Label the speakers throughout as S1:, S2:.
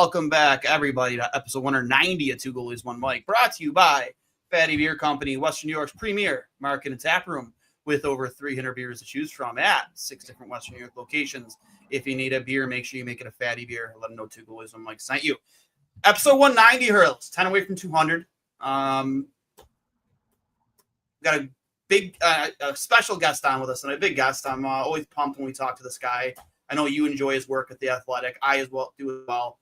S1: welcome back, everybody, to episode 190 of Two Goalies, One Mic, brought to you by Fatty Beer Company, Western New York's premier market and tap room, with over 300 beers to choose from at 6 different Western New York locations. If you need a beer, make sure you make it a Fatty Beer. Let them know Two Goalies, One Mic sent you. Episode 190, Hurls, 10 away from 200. Got a big, a special guest on with us, and a big guest. I'm always pumped when we talk to this guy. I know you enjoy his work at The Athletic. I as well do as well.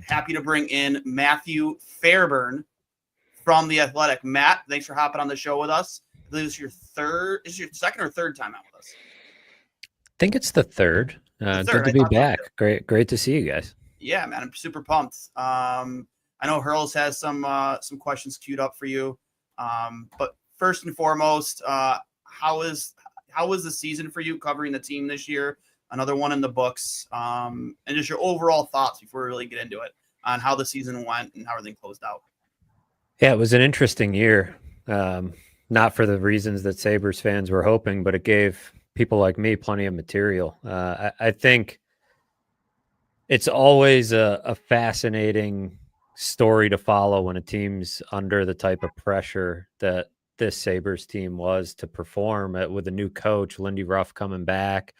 S1: Happy to bring in Matthew Fairburn from The Athletic. Matt, thanks for hopping on the show with us. I believe this is your second or third time out with us.
S2: I think it's the third. Good to be back. Great to see you guys. Yeah,
S1: man, I'm super pumped. I know Hurls has some questions queued up for you. But first and foremost, how is the season for you covering the team this year? Another one in the books, and just your overall thoughts before we really get into it on how the season went and how everything closed out.
S2: Yeah, it was an interesting year. Not for the reasons that Sabres fans were hoping, but it gave people like me plenty of material. I think it's always a fascinating story to follow when a team's under the type of pressure that this Sabres team was to perform with a new coach, Lindy Ruff coming back,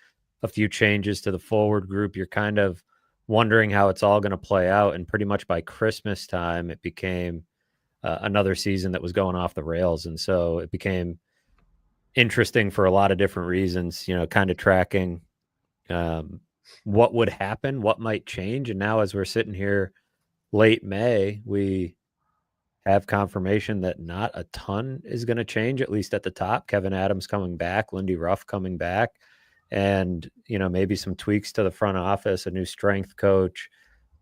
S2: a few changes to the forward group. You're kind of wondering how it's all going to play out. And pretty much by Christmas time, it became another season that was going off the rails. And so it became interesting for a lot of different reasons, kind of tracking what would happen, what might change. And now as we're sitting here late May, we have confirmation that not a ton is going to change, at least at the top. Kevin Adams coming back, Lindy Ruff coming back, and, maybe some tweaks to the front office, a new strength coach.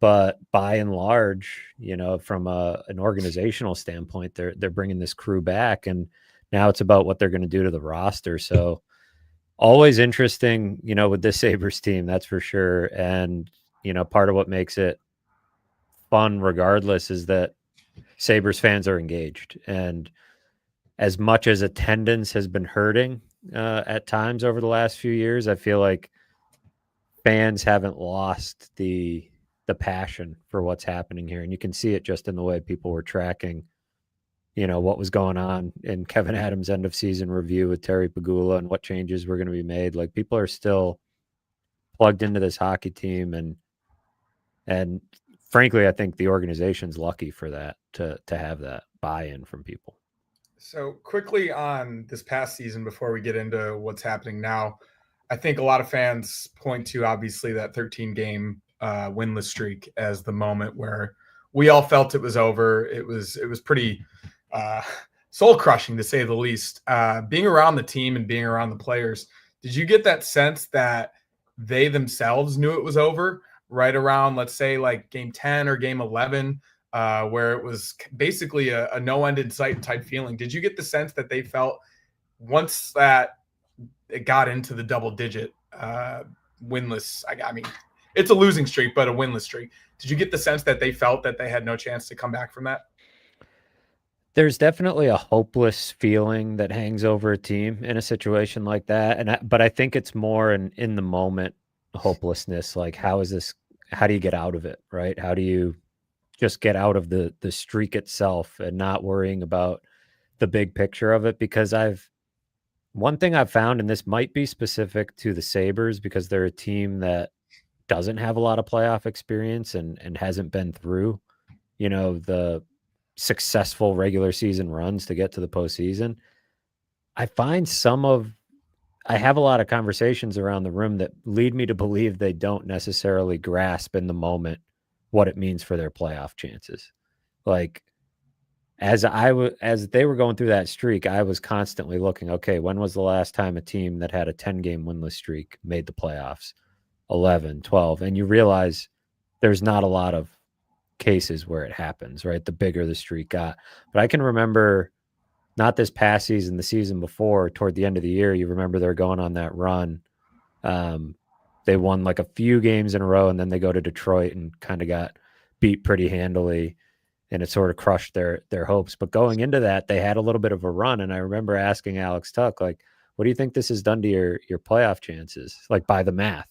S2: But by and large, from an organizational standpoint, they're bringing this crew back, and now it's about what they're going to do to the roster. So always interesting, with this Sabres team, that's for sure. And, part of what makes it fun regardless is that Sabres fans are engaged. And as much as attendance has been hurting at times over the last few years, I feel like fans haven't lost the passion for what's happening here. And you can see it just in the way people were tracking, what was going on in Kevin Adams' end of season review with Terry Pegula and what changes were going to be made. Like, people are still plugged into this hockey team. And frankly, I think the organization's lucky for that, to have that buy-in from people.
S3: So quickly on this past season, before we get into what's happening now, I think a lot of fans point to obviously that 13-game winless streak as the moment where we all felt it was over. It was pretty soul crushing, to say the least. Being around the team and being around the players, did you get that sense that they themselves knew it was over right around, let's say, like game 10 or game 11? Where it was basically a no end in sight type feeling. Did you get the sense that they felt once that it got into the double digit winless, I mean, it's a losing streak, but a winless streak. Did you get the sense that they felt that they had no chance to come back from that?
S2: There's definitely a hopeless feeling that hangs over a team in a situation like that. But I think it's more an in the moment hopelessness. Like, how do you get out of it? Right. How do you just get out of the streak itself and not worrying about the big picture of it? Because one thing I've found, and this might be specific to the Sabres because they're a team that doesn't have a lot of playoff experience and hasn't been through, the successful regular season runs to get to the postseason. I find I have a lot of conversations around the room that lead me to believe they don't necessarily grasp in the moment what it means for their playoff chances. Like, as they were going through that streak, I was constantly looking, okay, when was the last time a team that had a 10-game winless streak made the playoffs? 11, 12. And you realize there's not a lot of cases where it happens, right? The bigger the streak got. But I can remember, not this past season, the season before, toward the end of the year, you remember they're going on that run. They won like a few games in a row, and then they go to Detroit and kind of got beat pretty handily, and it sort of crushed their hopes. But going into that, they had a little bit of a run, and I remember asking Alex Tuck, like, what do you think this has done to your playoff chances, like by the math?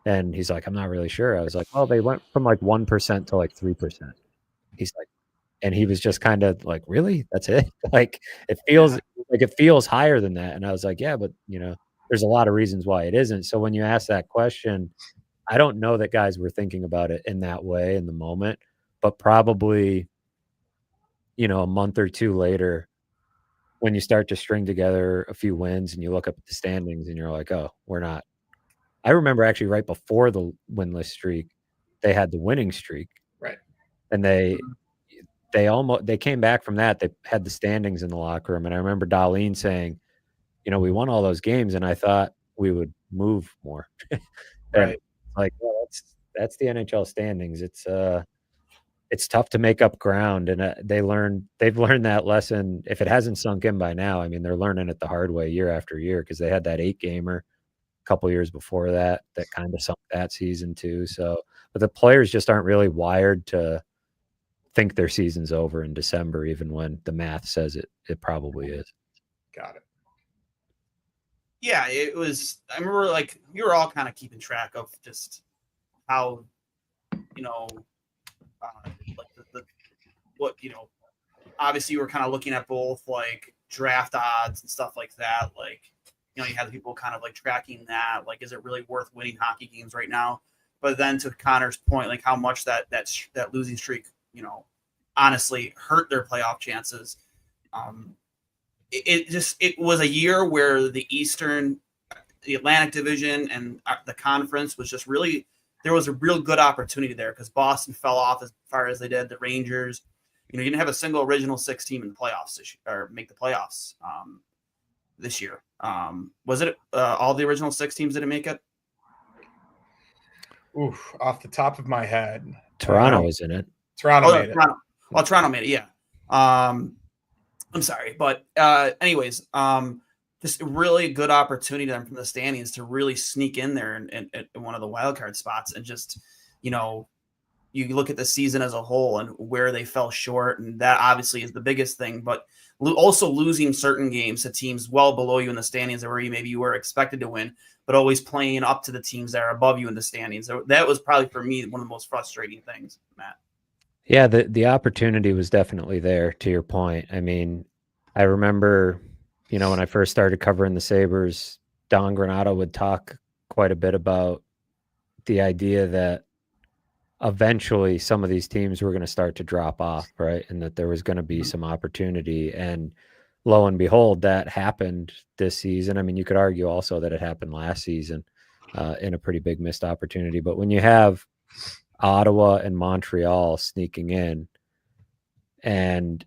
S2: And he's like, I'm not really sure. I was like, well, they went from like 1% to like 3%. He's like, and he was just kind of like, really? That's it? Like it feels higher than that. And I was like, yeah, but there's a lot of reasons why it isn't. So when you ask that question, I don't know that guys were thinking about it in that way in the moment, but probably, a month or two later, when you start to string together a few wins and you look up at the standings and you're like, oh, we're not. I remember actually right before the winless streak, they had the winning streak.
S3: Right.
S2: And they came back from that. They had the standings in the locker room. And I remember Darlene saying, we won all those games and I thought we would move more.
S3: Right.
S2: Like, well, that's the NHL standings. It's tough to make up ground, and they've learned that lesson. If it hasn't sunk in by now, I mean, they're learning it the hard way year after year, because they had that 8-gamer a couple years before that kind of sunk that season too. So, but the players just aren't really wired to think their season's over in December, even when the math says it probably is.
S3: Got it.
S1: Yeah, it was. I remember like we were all kind of keeping track of just how, obviously you were kind of looking at both like draft odds and stuff like that. Like, you had people kind of like tracking that. Like, is it really worth winning hockey games right now? But then to Connor's point, like how much that losing streak, honestly hurt their playoff chances. It was a year where the Atlantic Division and the conference was just really, there was a real good opportunity there because Boston fell off as far as they did. The Rangers, you didn't have a single original 6 team in the playoffs or make the playoffs this year. Was it all the original 6 teams didn't make it?
S3: Oof, off the top of my head,
S2: Toronto was in it.
S3: Toronto made it.
S1: Well, Toronto made it. Yeah. I'm sorry, but anyways, just a really good opportunity then from the standings to really sneak in there and one of the wild card spots, and just, you look at the season as a whole and where they fell short, and that obviously is the biggest thing. But also losing certain games to teams well below you in the standings, where maybe you were expected to win, but always playing up to the teams that are above you in the standings. So that was probably for me one of the most frustrating things, Matt.
S2: Yeah, the opportunity was definitely there, to your point. I mean, I remember, when I first started covering the Sabres, Don Granato would talk quite a bit about the idea that eventually some of these teams were going to start to drop off, right? And that there was going to be some opportunity. And lo and behold, that happened this season. I mean, you could argue also that it happened last season in a pretty big missed opportunity. But when you have Ottawa and Montreal sneaking in, and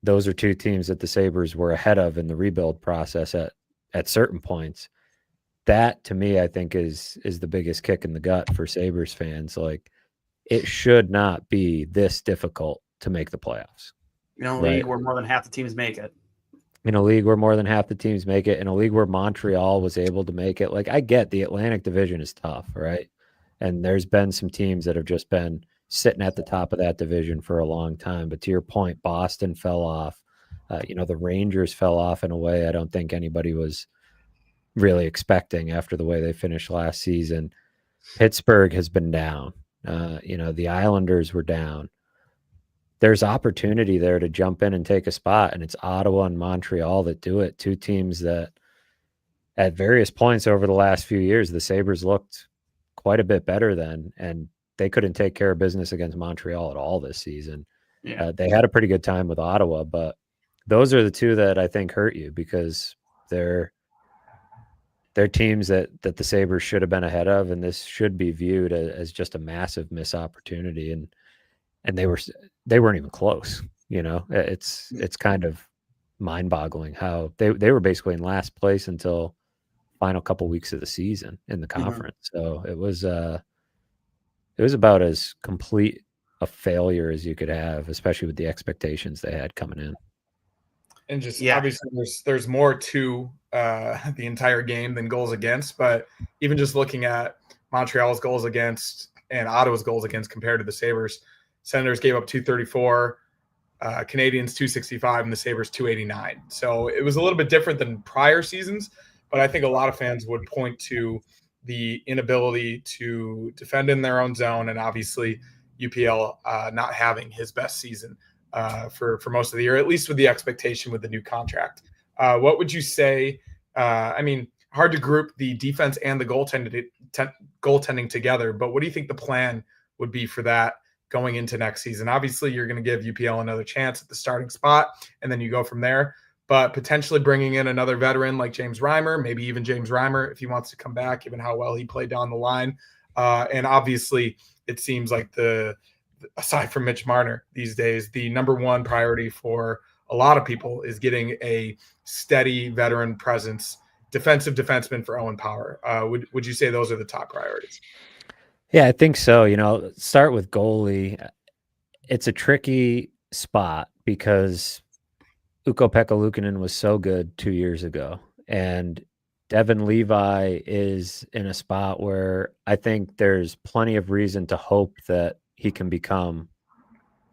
S2: those are 2 teams that the Sabres were ahead of in the rebuild process at certain points, that to me, I think is the biggest kick in the gut for Sabres fans. Like, it should not be this difficult to make the playoffs.
S1: In a league where more than half the teams make it.
S2: In a league where more than half the teams make it. In a league where Montreal was able to make it. Like, I get the Atlantic Division is tough, right? And there's been some teams that have just been sitting at the top of that division for a long time. But to your point, Boston fell off. The Rangers fell off in a way I don't think anybody was really expecting after the way they finished last season. Pittsburgh has been down. The Islanders were down. There's opportunity there to jump in and take a spot, and it's Ottawa and Montreal that do it. 2 teams that at various points over the last few years, the Sabres looked quite a bit better than, and they couldn't take care of business against Montreal at all this season. Yeah. They had a pretty good time with Ottawa, but those are the 2 that I think hurt you, because they're teams that the Sabres should have been ahead of, and this should be viewed as just a massive missed opportunity. And they weren't even close. It's kind of mind-boggling how they were basically in last place until final couple weeks of the season in the conference. So it was about as complete a failure as you could have, especially with the expectations they had coming in.
S3: And just obviously there's more to the entire game than goals against, but even just looking at Montreal's goals against and Ottawa's goals against compared to the Sabres, Senators gave up 234, Canadians 265, and the Sabres 289. So it was a little bit different than prior seasons, but I think a lot of fans would point to the inability to defend in their own zone, and obviously UPL not having his best season for most of the year, at least with the expectation with the new contract. What would you say? I mean, hard to group the defense and the goaltending together, but what do you think the plan would be for that going into next season? Obviously, you're going to give UPL another chance at the starting spot, and then you go from there. But potentially bringing in another veteran like James Reimer, maybe even James Reimer if he wants to come back, given how well he played down the line. And obviously, it seems like aside from Mitch Marner these days, the number one priority for a lot of people is getting a steady veteran presence, defensive defenseman for Owen Power. Would you say those are the top priorities?
S2: Yeah, I think so. Start with goalie. It's a tricky spot because Ukko-Pekka Luukkonen was so good 2 years ago, and Devin Levi is in a spot where I think there's plenty of reason to hope that he can become,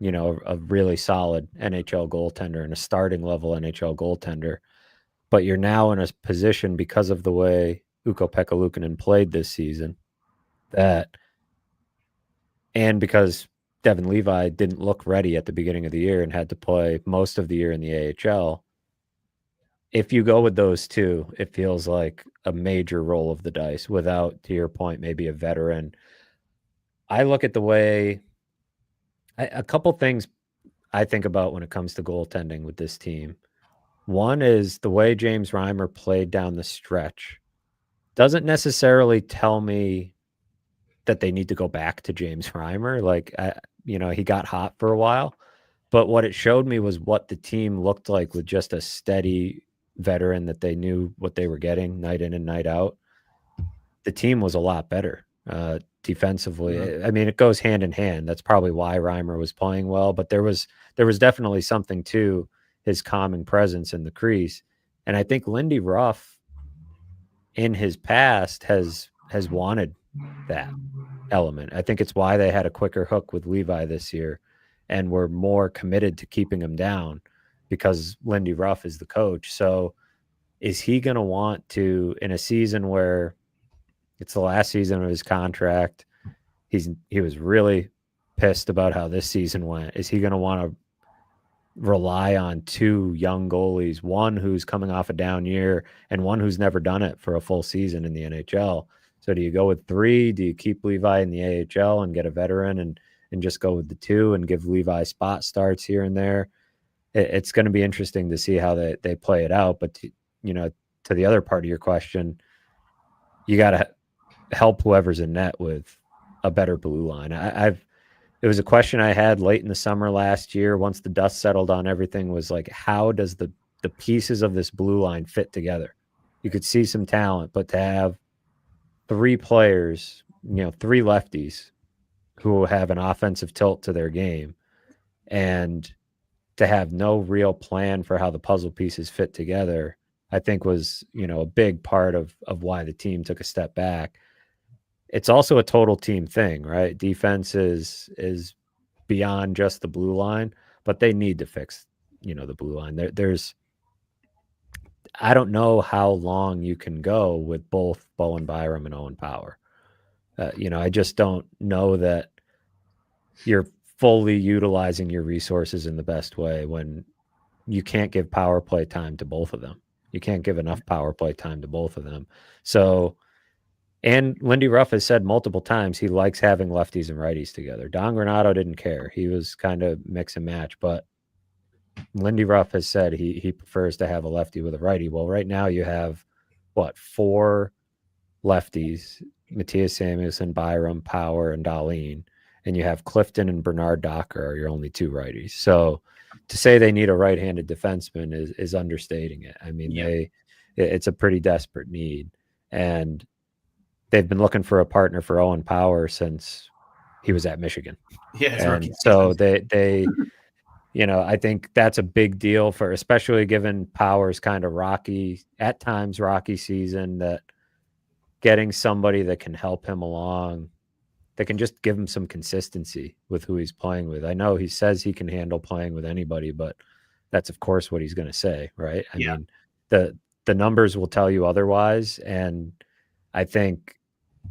S2: a really solid NHL goaltender and a starting level NHL goaltender. But you're now in a position because of the way Ukko-Pekka Luukkonen played this season and because Devin Levi didn't look ready at the beginning of the year and had to play most of the year in the AHL. If you go with those two, it feels like a major roll of the dice without, to your point, maybe a veteran. I look at the way a couple things I think about when it comes to goaltending with this team. One is the way James Reimer played down the stretch doesn't necessarily tell me that they need to go back to James Reimer. He got hot for a while, but what it showed me was what the team looked like with just a steady veteran that they knew what they were getting night in and night out. The team was a lot better defensively.
S3: Mm-hmm.
S2: I mean, it goes hand in hand. That's probably why Reimer was playing well, but there was definitely something to his calming presence in the crease. And I think Lindy Ruff in his past has wanted that element. I think it's why they had a quicker hook with Levi this year and were more committed to keeping him down because Lindy Ruff is the coach. So is he going to want to, in a season where it's the last season of his contract, he was really pissed about how this season went. Is he going to want to rely on two young goalies, one who's coming off a down year and one who's never done it for a full season in the NHL? So do you go with three? Do you keep Levi in the AHL and get a veteran and just go with the two and give Levi spot starts here and there? It's going to be interesting to see how they play it out. But, to the other part of your question, you got to help whoever's in net with a better blue line. It was a question I had late in the summer last year. Once the dust settled on everything, was like, how does the pieces of this blue line fit together? You could see some talent, but to have three players, three lefties who have an offensive tilt to their game, and to have no real plan for how the puzzle pieces fit together, I think was, a big part of why the team took a step back. It's also a total team thing, right? Defense is beyond just the blue line, but they need to fix, the blue line. I don't know how long you can go with both Bowen Byram and Owen Power. I just don't know that you're fully utilizing your resources in the best way when you can't give power play time to both of them. You can't give enough power play time to both of them. So, and Lindy Ruff has said multiple times he likes having lefties and righties together. Don Granato didn't care. He was kind of mix and match, but Lindy Ruff has said he prefers to have a lefty with a righty. Well, right now you have, four lefties, Matthias Samuelsson, Byram, Power, and Dahlin, and you have Clifton and Bernard Docker are your only two righties. So to say they need a right-handed defenseman is understating it. I mean, it's a pretty desperate need. And they've been looking for a partner for Owen Power since he was at Michigan.
S1: Yeah,
S2: and so they I think that's a big deal for, especially given Power's kind of at times rocky season, that getting somebody that can help him along, that can just give him some consistency with who he's playing with. I know he says he can handle playing with anybody, but that's of course what he's going to say, right? I mean, the numbers will tell you otherwise, and I think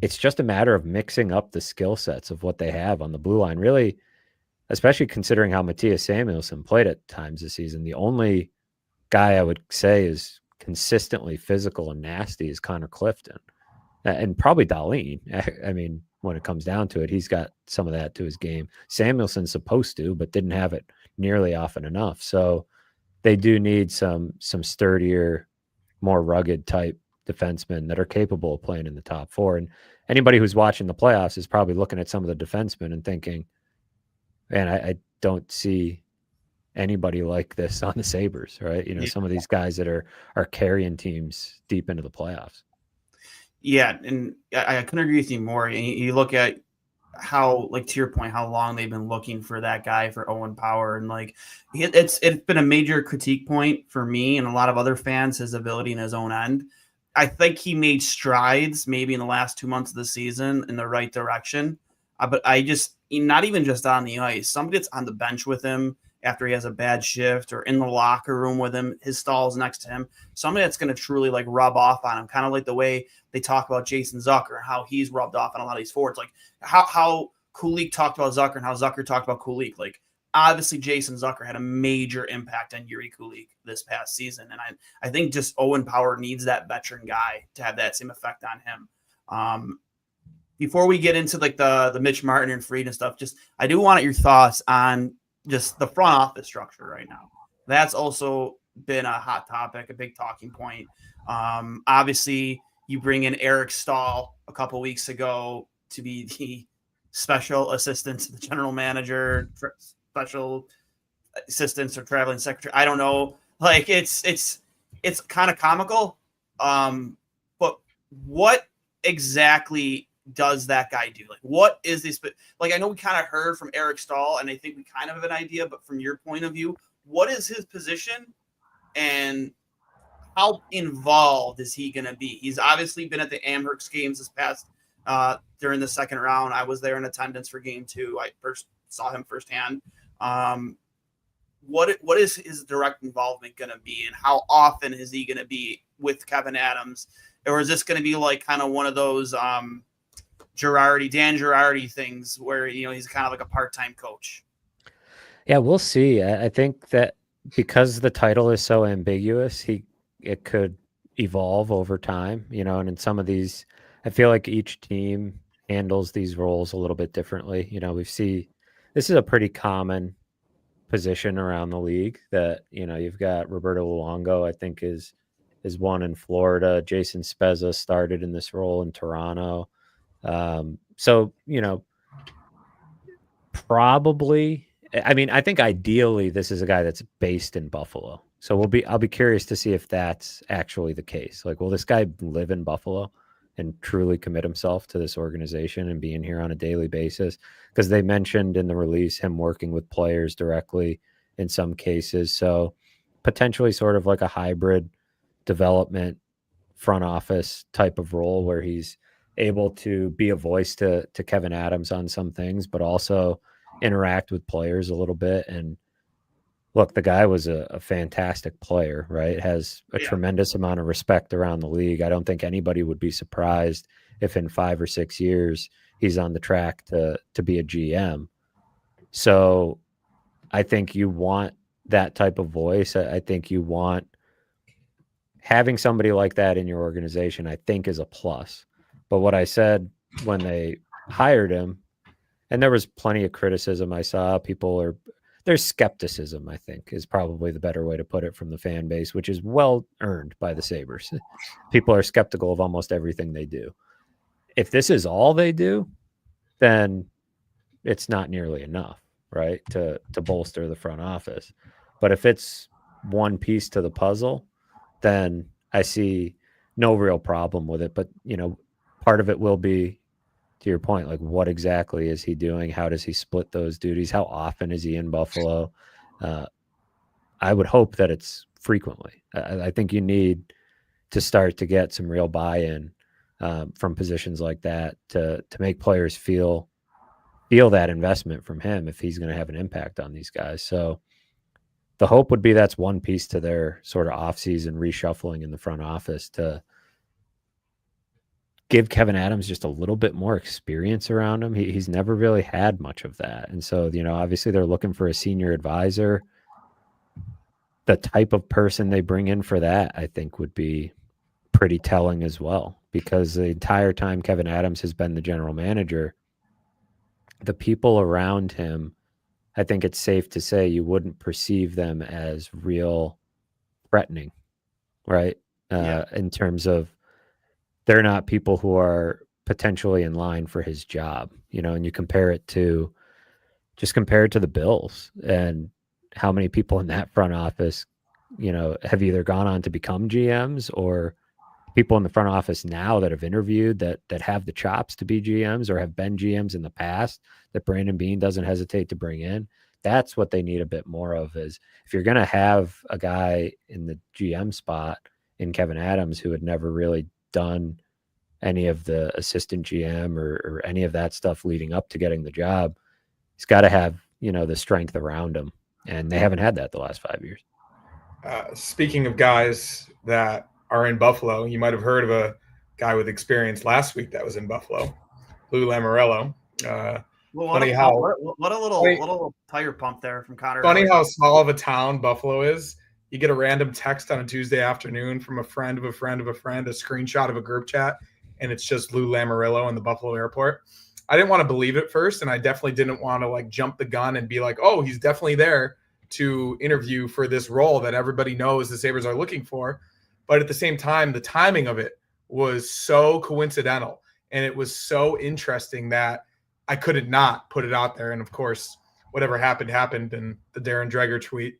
S2: it's just a matter of mixing up the skill sets of what they have on the blue line. Really, especially considering how Matthias Samuelsson played at times this season. The only guy I would say is consistently physical and nasty is Connor Clifton, and probably Dahlin. I mean, when it comes down to it, he's got some of that to his game. Samuelson's supposed to, but didn't have it nearly often enough. So they do need some sturdier, more rugged type defensemen that are capable of playing in the top four. And anybody who's watching the playoffs is probably looking at some of the defensemen and thinking, man, I don't see anybody like this on the Sabres, right? You know, some of these guys that are carrying teams deep into the playoffs.
S1: Yeah, and I couldn't agree with you more. And you look at how, like, to your point, how long they've been looking for that guy for Owen Power, and like it's been a major critique point for me and a lot of other fans, his ability in his own end. I think he made strides maybe in the last 2 months of the season in the right direction, but I just, not even just on the ice, somebody that's on the bench with him after he has a bad shift, or in the locker room with him, his stalls next to him, somebody that's going to truly like rub off on him, kind of like the way they talk about Jason Zucker, how he's rubbed off on a lot of these forwards, like how Kulik talked about Zucker and how Zucker talked about Kulik. Like, obviously Jason Zucker had a major impact on Yuri Kulik this past season, and I think just Owen Power needs that veteran guy to have that same effect on him. Before we get into like the Mitch Marner and Fried and stuff, just I do want your thoughts on just the front office structure right now. That's also been a hot topic, a big talking point. Obviously, you bring in Eric Stahl a couple weeks ago to be the special assistant to the general manager, special assistants or traveling secretary. I don't know. Like, it's kind of comical. But what exactly does that guy do? Like, what is this? Like, I know we kind of heard from Eric Stahl, and I think we kind of have an idea, but from your point of view, what is his position and how involved is he going to be? He's obviously been at the Amherst games this past during the second round. I was there in attendance for game 2. I first saw him firsthand. What is his direct involvement going to be, and how often is he going to be with Kevin Adams? Or is this going to be like kind of one of those Dan Girardi things where, you know, he's kind of like a part-time coach?
S2: Yeah, we'll see. I think that because the title is so ambiguous, it could evolve over time, you know, and in some of these, I feel like each team handles these roles a little bit differently. You know, this is a pretty common position around the league that, you know, you've got Roberto Luongo, I think is one in Florida. Jason Spezza started in this role in Toronto. So, you know, probably, I mean, I think ideally this is a guy that's based in Buffalo. So I'll be curious to see if that's actually the case. Like, will this guy live in Buffalo and truly commit himself to this organization and being here on a daily basis? Because they mentioned in the release him working with players directly in some cases. So potentially sort of like a hybrid development front office type of role where he's able to be a voice to Kevin Adams on some things, but also interact with players a little bit. And look, the guy was a fantastic player, right? Has a tremendous amount of respect around the league. I don't think anybody would be surprised if in 5 or 6 years he's on the track to be a GM. So I think you want that type of voice. I think you want having somebody like that in your organization, I think, is a plus. But what I said when they hired him, and there was plenty of criticism I saw, there's skepticism, I think, is probably the better way to put it from the fan base, which is well earned by the Sabres. People are skeptical of almost everything they do. If this is all they do, then it's not nearly enough, right, to bolster the front office. But if it's one piece to the puzzle, then I see no real problem with it. But, you know, part of it will be, to your point, like, what exactly is he doing? How does he split those duties? How often is he in Buffalo? I would hope that it's frequently. I think you need to start to get some real buy-in from positions like that to make players feel that investment from him if he's going to have an impact on these guys. So the hope would be that's one piece to their sort of offseason reshuffling in the front office to give Kevin Adams just a little bit more experience around him. He's never really had much of that. And so, obviously they're looking for a senior advisor. The type of person they bring in for that, I think, would be pretty telling as well, because the entire time Kevin Adams has been the general manager, the people around him, I think it's safe to say you wouldn't perceive them as real threatening, right? In terms of they're not people who are potentially in line for his job, and you compare it to the Bills and how many people in that front office, have either gone on to become GMs or people in the front office now that have interviewed that have the chops to be GMs or have been GMs in the past that Brandon Beane doesn't hesitate to bring in. That's what they need a bit more of, is if you're going to have a guy in the GM spot in Kevin Adams who had never really done any of the assistant GM or any of that stuff leading up to getting the job, he's got to have, the strength around him. And they haven't had that the last 5 years.
S3: Speaking of guys that are in Buffalo, you might have heard of a guy with experience last week that was in Buffalo, Lou Lamoriello.
S1: What a little tire pump there from Connor.
S3: Funny how small of a town Buffalo is. You get a random text on a Tuesday afternoon from a friend of a friend of a friend, a screenshot of a group chat, and it's just Lou Lamoriello in the Buffalo airport. I didn't want to believe it first, and I definitely didn't want to jump the gun and be like, oh, he's definitely there to interview for this role that everybody knows the Sabres are looking for. But at the same time, the timing of it was so coincidental, and it was so interesting that I couldn't not put it out there. And of course, whatever happened. And the Darren Dreger tweet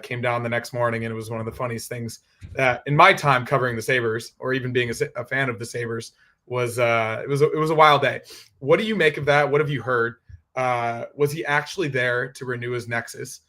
S3: came down the next morning, and it was one of the funniest things that in my time covering the Sabres, or even being a fan of the Sabres, was it was a wild day. What do you make of that? What have you heard? Was he actually there to renew his Nexus?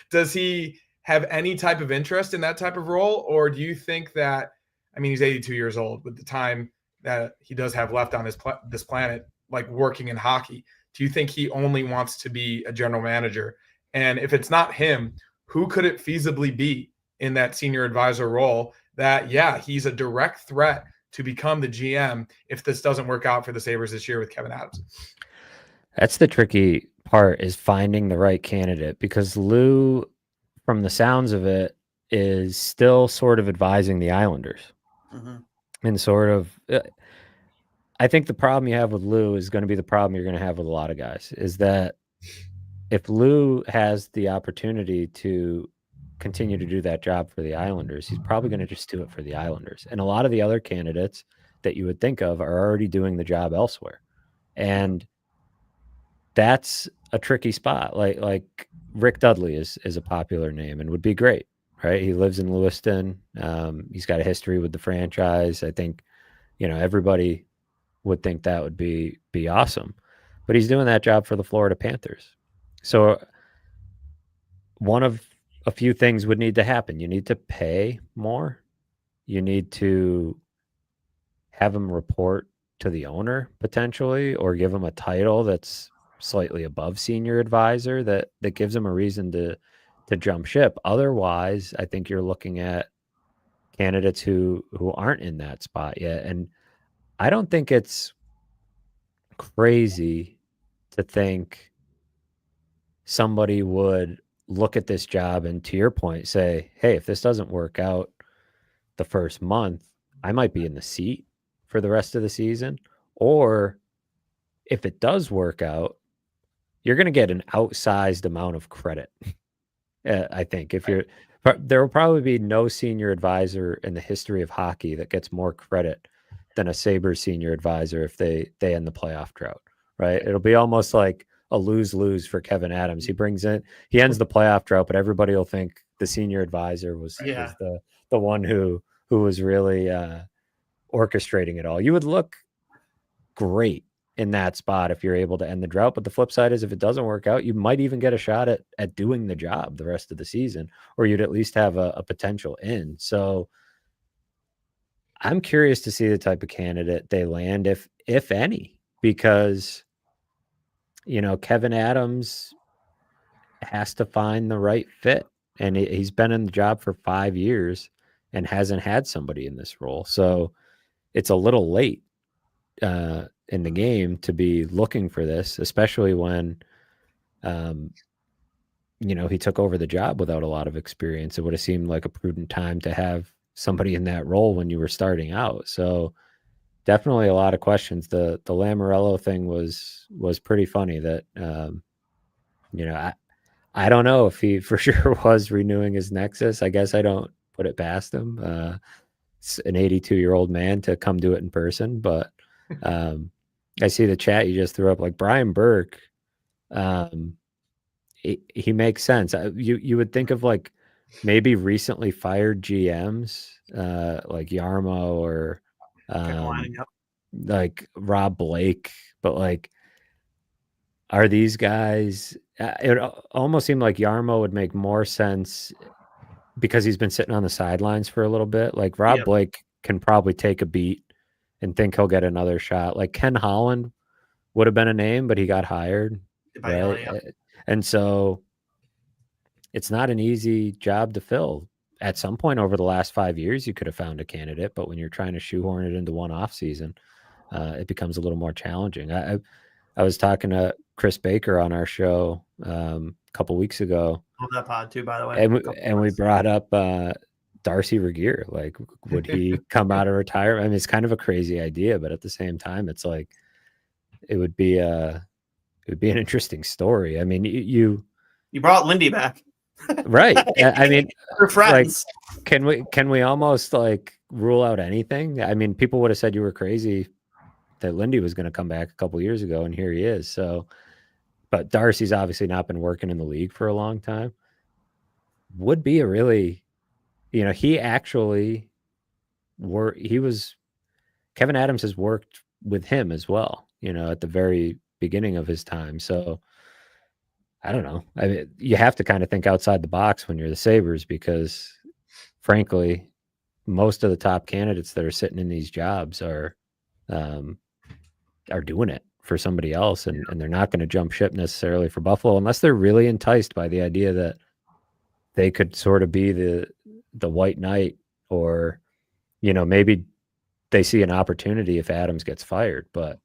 S3: Does he have any type of interest in that type of role? Or do you think that, he's 82 years old with the time that he does have left on this planet, working in hockey. Do you think he only wants to be a general manager? And if it's not him, who could it feasibly be in that senior advisor role that, he's a direct threat to become the GM if this doesn't work out for the Sabres this year with Kevin Adams?
S2: That's the tricky part, is finding the right candidate, because Lou, from the sounds of it, is still sort of advising the Islanders.
S1: Mm-hmm.
S2: And sort of, I think the problem you have with Lou is going to be the problem you're going to have with a lot of guys, is that if Lou has the opportunity to continue to do that job for the Islanders, he's probably going to just do it for the Islanders. And a lot of the other candidates that you would think of are already doing the job elsewhere. And that's a tricky spot. Like Rick Dudley is a popular name and would be great, right? He lives in Lewiston. He's got a history with the franchise. I think, everybody would think that would be awesome. But he's doing that job for the Florida Panthers. So one of a few things would need to happen. You need to pay more. You need to have him report to the owner potentially, or give him a title that's slightly above senior advisor that gives him a reason to jump ship. Otherwise, I think you're looking at candidates who aren't in that spot yet. And I don't think it's crazy to think somebody would look at this job and, to your point, say, hey, if this doesn't work out the first month, I might be in the seat for the rest of the season. Or if it does work out, you're going to get an outsized amount of credit. I think there will probably be no senior advisor in the history of hockey that gets more credit than a Sabres senior advisor if they end the playoff drought, right? It'll be almost like a lose-lose for Kevin Adams. He ends the playoff drought, but everybody will think the senior advisor was the one who was really orchestrating it all. You would look great in that spot if you're able to end the drought. But the flip side is, if it doesn't work out, you might even get a shot at doing the job the rest of the season, or you'd at least have a potential in. So I'm curious to see the type of candidate they land, if any, because, Kevin Adams has to find the right fit, and he's been in the job for 5 years and hasn't had somebody in this role. So it's a little late in the game to be looking for this, especially when, he took over the job without a lot of experience. It would have seemed like a prudent time to have somebody in that role when you were starting out. So definitely a lot of questions. The Lamoriello thing was pretty funny. That I don't know if he for sure was renewing his Nexus. I guess I don't put it past him. It's an 82-year-old man to come do it in person, but I see the chat you just threw up, like Brian Burke. He makes sense. You would think of like maybe recently fired GMs like Yarmo or like Rob Blake, but like, are these guys? It almost seemed like Yarmo would make more sense because he's been sitting on the sidelines for a little bit. Like Rob Blake can probably take a beat and think he'll get another shot. Like Ken Holland would have been a name, but he got hired, right? And so it's not an easy job to fill. At some point over the last 5 years, you could have found a candidate, but when you're trying to shoehorn it into one off season, it becomes a little more challenging. I was talking to Chris Baker on our show a couple weeks ago.
S1: Love that pod too, by the way.
S2: And we brought up Darcy Regier. Like, would he come out of retirement? I mean, it's kind of a crazy idea, but at the same time, it's like it would be an interesting story. I mean, you
S1: brought Lindy back.
S2: Right. I mean,
S1: we're friends.
S2: Like, can we almost like rule out anything? I mean, people would have said you were crazy that Lindy was going to come back a couple of years ago, and here he is. So, but Darcy's obviously not been working in the league for a long time. Would be a really, he actually Kevin Adams has worked with him as well, at the very beginning of his time. So I don't know. I mean, you have to kind of think outside the box when you're the Sabres, because frankly, most of the top candidates that are sitting in these jobs are doing it for somebody else, and they're not going to jump ship necessarily for Buffalo unless they're really enticed by the idea that they could sort of be the white knight, or maybe they see an opportunity if Adams gets fired. But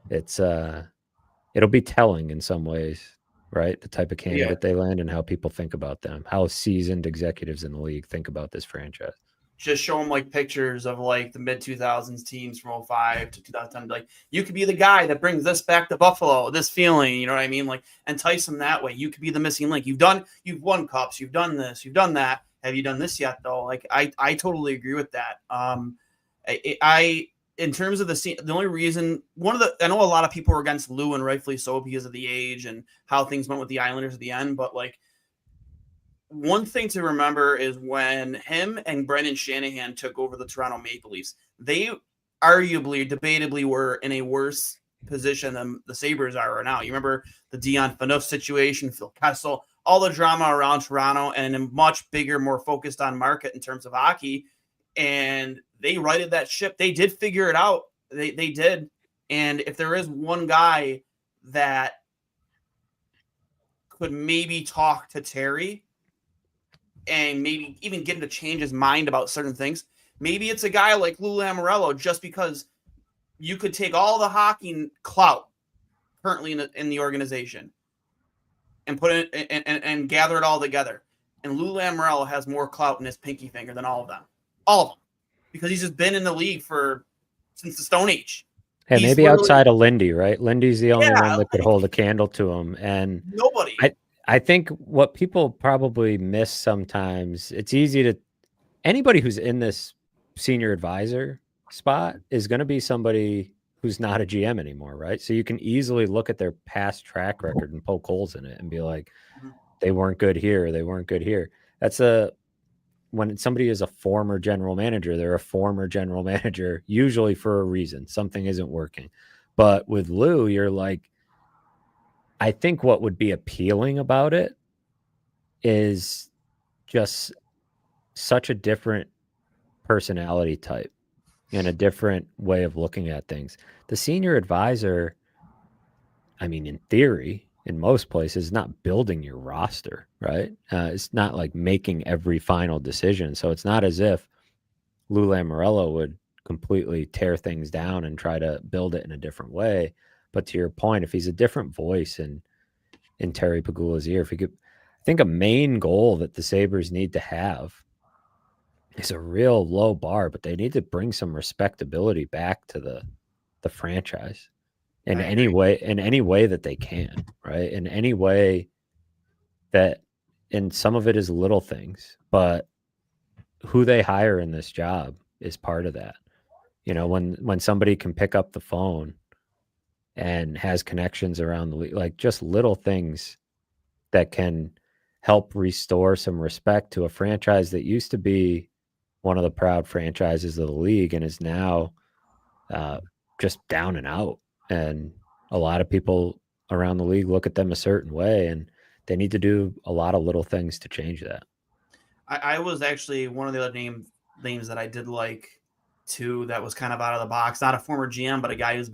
S2: it's it'll be telling in some ways, right? The type of candidate they land and how people think about them, how seasoned executives in the league think about this franchise.
S1: Just show them like pictures of like the mid 2000s teams from 05 to 2010. Like, you could be the guy that brings this back to Buffalo, this feeling, you know what I mean? Like, entice them that way. You could be the missing link. You've won cups. You've done this. You've done that. Have you done this yet though? Like, I totally agree with that. I in terms of the only reason, I know a lot of people were against Lou, and rightfully so, because of the age and how things went with the Islanders at the end. But like, one thing to remember is when him and Brendan Shanahan took over the Toronto Maple Leafs, they arguably, debatably were in a worse position than the Sabres are right now. You remember the Dion Phaneuf situation, Phil Kessel, all the drama around Toronto, and a much bigger, more focused on market in terms of hockey. And they righted that ship. They did figure it out. They did. And if there is one guy that could maybe talk to Terry and maybe even get him to change his mind about certain things, maybe it's a guy like Lou Lamoriello, just because you could take all the hockey clout currently in the organization and put it and gather it all together. And Lou Lamoriello has more clout in his pinky finger than all of them. All of them. Because he's just been in the league since the Stone Age.
S2: And maybe outside of Lindy, right? Lindy's the only one that could hold a candle to him. And
S1: nobody.
S2: I think what people probably miss sometimes, it's easy to, anybody who's in this senior advisor spot is going to be somebody who's not a GM anymore, right? So you can easily look at their past track record and poke holes in it and be like, they weren't good here, they weren't good here. When somebody is a former general manager, they're a former general manager, usually for a reason. Something isn't working. But with Lou, you're like, I think what would be appealing about it is just such a different personality type and a different way of looking at things. The senior advisor, I mean, in theory, in most places, not building your roster, right? It's not like making every final decision. So it's not as if Lou Lamoriello would completely tear things down and try to build it in a different way. But to your point, if he's a different voice in Terry Pegula's ear, if he could, I think a main goal that the Sabres need to have is a real low bar, but they need to bring some respectability back to the franchise in any way that they can, right? In any way that, and some of it is little things, but who they hire in this job is part of that. You know, when somebody can pick up the phone and has connections around the league, like just little things that can help restore some respect to a franchise that used to be one of the proud franchises of the league and is now just down and out. And a lot of people around the league look at them a certain way, and they need to do a lot of little things to change that.
S1: I was actually one of the other names that I did like too, that was kind of out of the box. Not a former GM, but a guy who's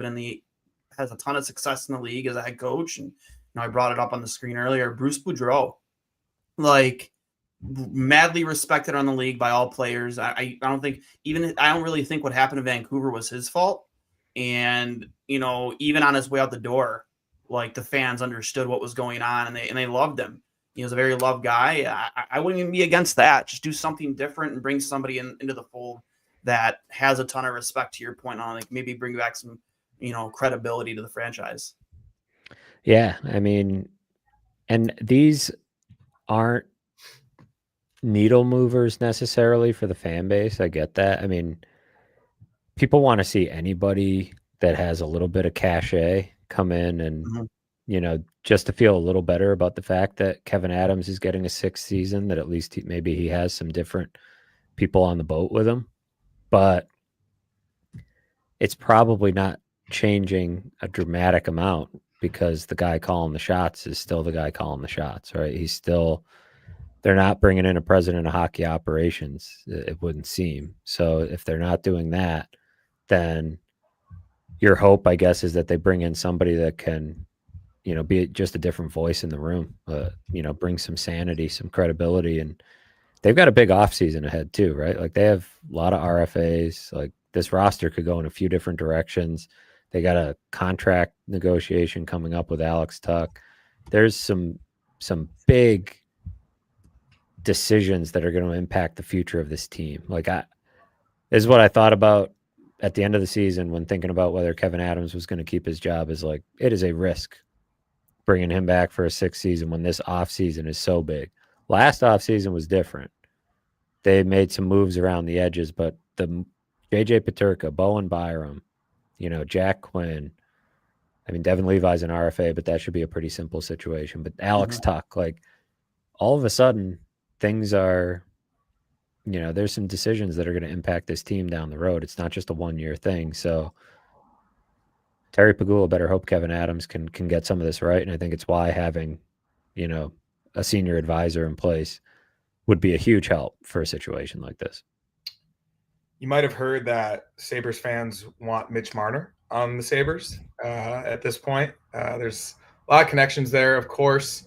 S1: has a ton of success in the league as a head coach. And I brought it up on the screen earlier. Bruce Boudreau, like madly respected on the league by all players. I don't really think what happened to Vancouver was his fault. And even on his way out the door, like the fans understood what was going on, and they loved him. He was a very loved guy. I wouldn't even be against that. Just do something different and bring somebody into the fold that has a ton of respect, to your point on, like, maybe bring back some, credibility to the franchise.
S2: Yeah. I mean, and these aren't needle movers necessarily for the fan base. I get that. I mean, people want to see anybody that has a little bit of cachet come in and, just to feel a little better about the fact that Kevin Adams is getting a 6th season, that at least maybe he has some different people on the boat with him. But it's probably not changing a dramatic amount, because the guy calling the shots is still the guy calling the shots, right? They're not bringing in a president of hockey operations, it wouldn't seem. So if they're not doing that, then your hope, I guess, is that they bring in somebody that can, be just a different voice in the room, bring some sanity, some credibility. And they've got a big offseason ahead too, right? Like, they have a lot of RFAs. Like, this roster could go in a few different directions. They got a contract negotiation coming up with Alex Tuck. There's some big decisions that are going to impact the future of this team. Like, this is what I thought about at the end of the season when thinking about whether Kevin Adams was going to keep his job, is like, it is a risk bringing him back for a 6th season when this offseason is so big. Last offseason was different. They made some moves around the edges, but the JJ Peterka, Bowen Byram, Jack Quinn, I mean, Devin Levi's an RFA, but that should be a pretty simple situation. But Alex Tuck, like, all of a sudden things are, there's some decisions that are going to impact this team down the road. It's not just a 1-year thing. So Terry Pegula better hope Kevin Adams can get some of this right. And I think it's why having, a senior advisor in place would be a huge help for a situation like this.
S3: You might have heard that Sabres fans want Mitch Marner on the Sabres at this point. There's a lot of connections there. Of course,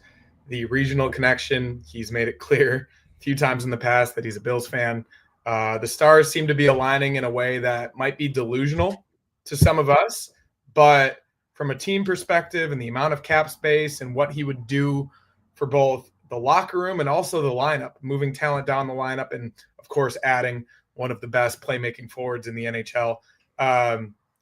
S3: the regional connection, he's made it clear a few times in the past that he's a Bills fan. The stars seem to be aligning in a way that might be delusional to some of us, but from a team perspective and the amount of cap space and what he would do for both the locker room and also the lineup, moving talent down the lineup, and of course adding one of the best playmaking forwards in the NHL.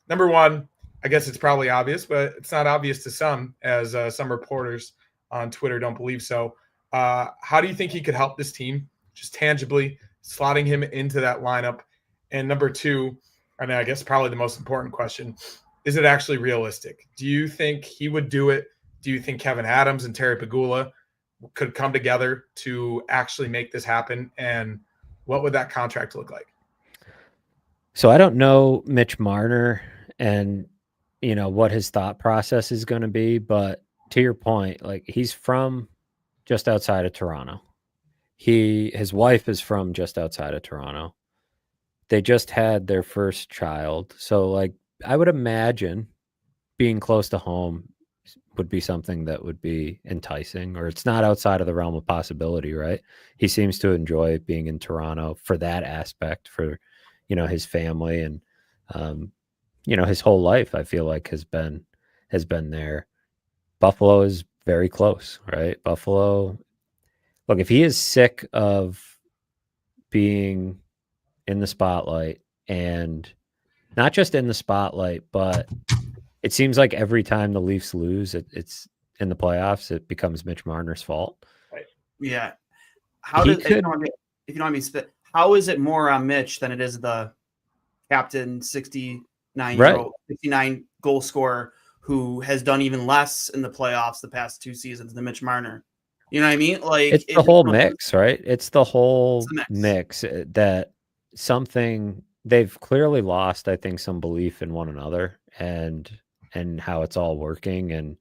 S3: Number one, I guess it's probably obvious, but it's not obvious to some, as some reporters on Twitter don't believe so. How do you think he could help this team, just tangibly slotting him into that lineup? And number two, and I guess probably the most important question, is it actually realistic? Do you think he would do it? Do you think Kevin Adams and Terry Pegula could come together to actually make this happen? And what would that contract look like?
S2: So I don't know Mitch Marner and, what his thought process is going to be, but to your point, like, he's from just outside of Toronto. His wife is from just outside of Toronto. They just had their first child. So, like, I would imagine being close to home would be something that would be enticing, or it's not outside of the realm of possibility, right? He seems to enjoy being in Toronto for that aspect, for, his family. And His whole life, I feel like, has been there. Buffalo is very close, right? Buffalo, look, if he is sick of being in the spotlight, and not just in the spotlight, but it seems like every time the Leafs lose, it's in the playoffs, it becomes Mitch Marner's fault.
S1: Yeah.
S2: If you
S1: don't mind me, how is it more on Mitch than it is the captain, 69-year-old, 69 goal scorer who has done even less in the playoffs the past 2 seasons than Mitch Marner? You know what I mean? Like,
S2: it's the whole mix, right? It's the whole mix that something they've clearly lost, I think, some belief in one another and how it's all working. And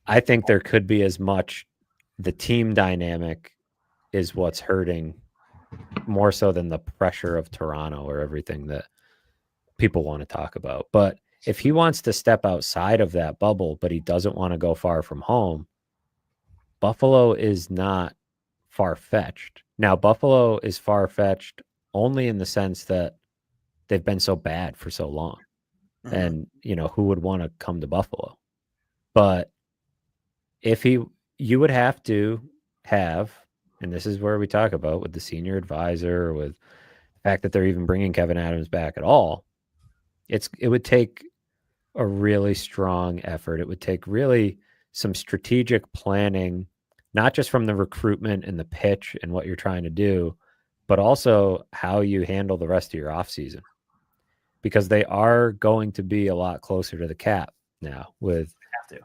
S2: I think there could be as much the team dynamic is what's hurting more so than the pressure of Toronto or everything that people want to talk about. But if he wants to step outside of that bubble, but he doesn't want to go far from home, Buffalo is not far-fetched. Now, Buffalo is far-fetched only in the sense that they've been so bad for so long. Mm-hmm. And, who would want to come to Buffalo? But if you would have to have, and this is where we talk about with the senior advisor, with the fact that they're even bringing Kevin Adams back at all, it would take a really strong effort. It would take really some strategic planning, not just from the recruitment and the pitch and what you're trying to do, but also how you handle the rest of your offseason. Because they are going to be a lot closer to the cap now.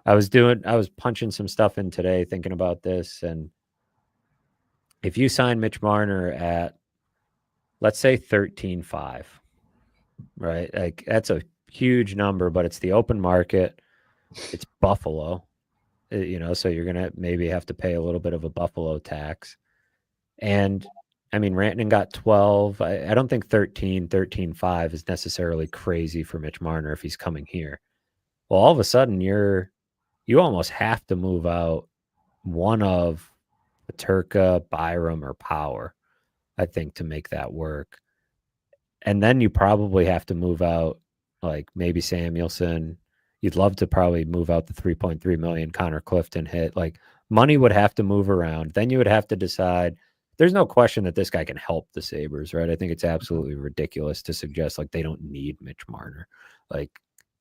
S2: I was punching some stuff in today thinking about this, and if you sign Mitch Marner at, let's say, 13.5, right? Like, that's a huge number, but it's the open market. It's Buffalo, so you're going to maybe have to pay a little bit of a Buffalo tax. And I mean, Rantanen got 12. I don't think 13.5 is necessarily crazy for Mitch Marner if he's coming here. Well, all of a sudden you almost have to move out one of Paterka, Byram, or Power, I think, to make that work. And then you probably have to move out like maybe Samuelson. You'd love to probably move out the $3.3 million Connor Clifton hit. Like, money would have to move around. Then you would have to decide. There's no question that this guy can help the Sabres, right? I think it's absolutely ridiculous to suggest like they don't need Mitch Marner. Like,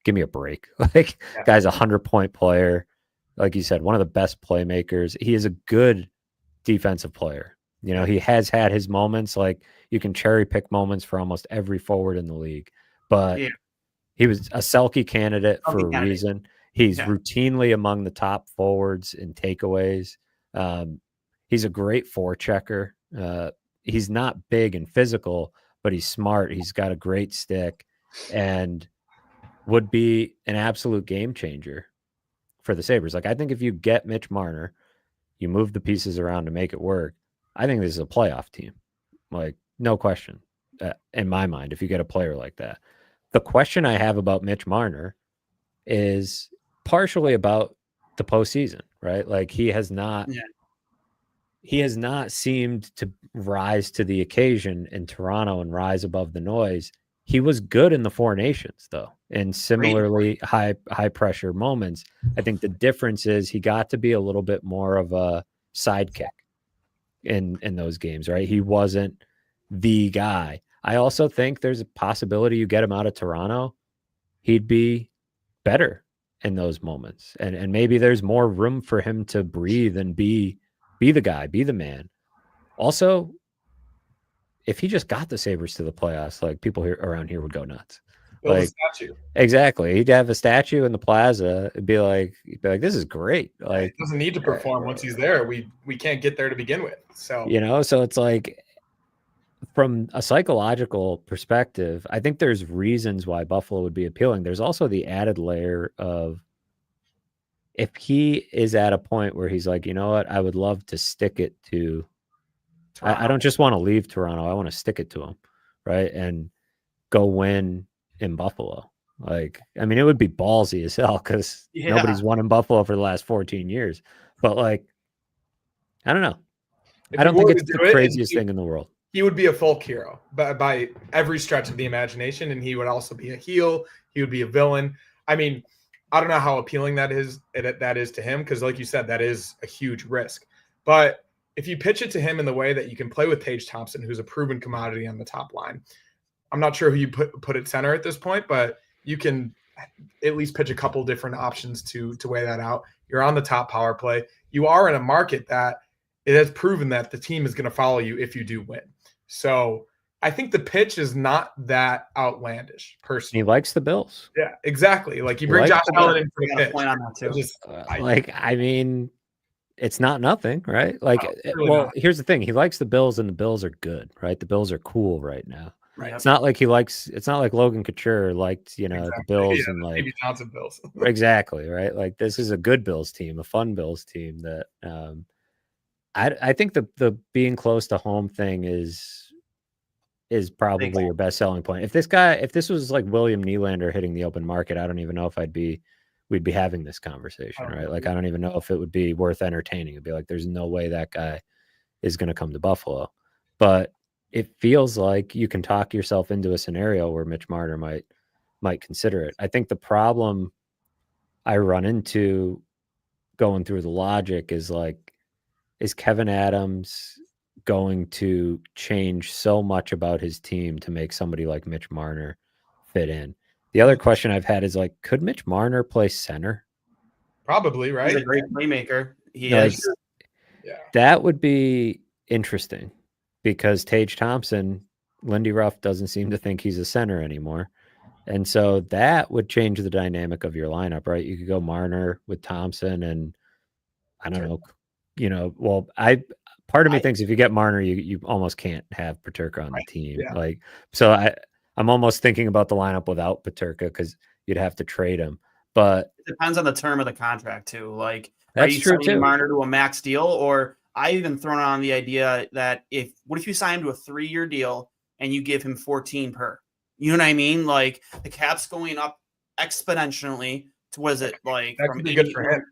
S2: give me a break. Like, guy's a 100-point player. Like you said, one of the best playmakers. He is a good defensive player. He has had his moments. Like, you can cherry pick moments for almost every forward in the league. But he was a Selke candidate for a reason. He's routinely among the top forwards in takeaways. He's a great forechecker. He's not big and physical, but he's smart. He's got a great stick and would be an absolute game changer for the Sabres. Like, I think if you get Mitch Marner, you move the pieces around to make it work, I think this is a playoff team. Like, no question in my mind, if you get a player like that. The question I have about Mitch Marner is partially about the postseason, right? Like, he has not seemed to rise to the occasion in Toronto and rise above the noise. He was good in the Four Nations, though, in similarly high pressure moments. I think the difference is he got to be a little bit more of a sidekick in those games, right? He wasn't the guy. I also think there's a possibility you get him out of Toronto, he'd be better in those moments. And maybe there's more room for him to breathe and be the guy, be the man. Also, if he just got the Sabres to the playoffs, like, people around here would go nuts.
S3: Build
S2: like,
S3: a statue.
S2: Exactly. He'd have a statue in the plaza. It'd be like, this is great. Like,
S3: he doesn't need to perform once he's there. We can't get there to begin with. So,
S2: so it's like, from a psychological perspective, I think there's reasons why Buffalo would be appealing. There's also the added layer of, if he is at a point where he's like, you know what, I would love to stick it to, I don't just want to leave Toronto. I want to stick it to him, right? And go win in Buffalo. Like, I mean, it would be ballsy as hell because nobody's won in Buffalo for the last 14 years. But, like, I don't know. I don't think it's the craziest thing in the world.
S3: he would be a folk hero by every stretch of the imagination, and he would also be a heel. He would be a villain. I mean, I don't know how appealing that is to him, because like you said, that is a huge risk. But if you pitch it to him in the way that you can play with Tage Thompson, who's a proven commodity on the top line, I'm not sure who you put at center at this point, but you can at least pitch a couple different options to weigh that out. You're on the top power play. You are in a market that it has proven that the team is going to follow you if you do win. So I think the pitch is not that outlandish, personally.
S2: He likes the Bills.
S3: Yeah, exactly. Like you bring Josh Allen in for the pitch.
S1: Point on that too.
S2: I mean, it's not nothing, right? Like,
S3: really
S2: well,
S3: not.
S2: here's the thing. He likes the Bills, and the Bills are good, right? The Bills are cool right now.
S1: Right.
S2: It's not like it's not like Logan Couture liked, the Bills and like
S3: maybe Johnson Bills.
S2: Exactly, right? Like this is a good Bills team, a fun Bills team that I think the being close to home thing is probably your best selling point. If this was like William Nylander hitting the open market, I don't even know if we'd be having this conversation, right? Like I don't even know if it would be worth entertaining. It'd be like there's no way that guy is going to come to Buffalo. But it feels like you can talk yourself into a scenario where Mitch Marner might consider it. I think the problem I run into going through the logic is like, is Kevin Adams going to change so much about his team to make somebody like Mitch Marner fit in? The other question I've had is like, could Mitch Marner play center?
S3: Probably, right?
S1: He's a great playmaker.
S2: That would be interesting because Tage Thompson, Lindy Ruff doesn't seem to think he's a center anymore. And so that would change the dynamic of your lineup, right? You could go Marner with Thompson and I don't know, part of me thinks if you get Marner, you almost can't have Peterka on the team.
S3: Yeah.
S2: Like, so I'm almost thinking about the lineup without Peterka because you'd have to trade him. But
S1: it depends on the term of the contract too. Like,
S2: that's
S1: are you
S2: true
S1: signing
S2: too.
S1: Marner to a max deal, or I even thrown on the idea that what if you sign him to a 3-year deal and you give him 14 per? You know what I mean? Like the cap's going up exponentially. Was it like
S3: that could be good for him?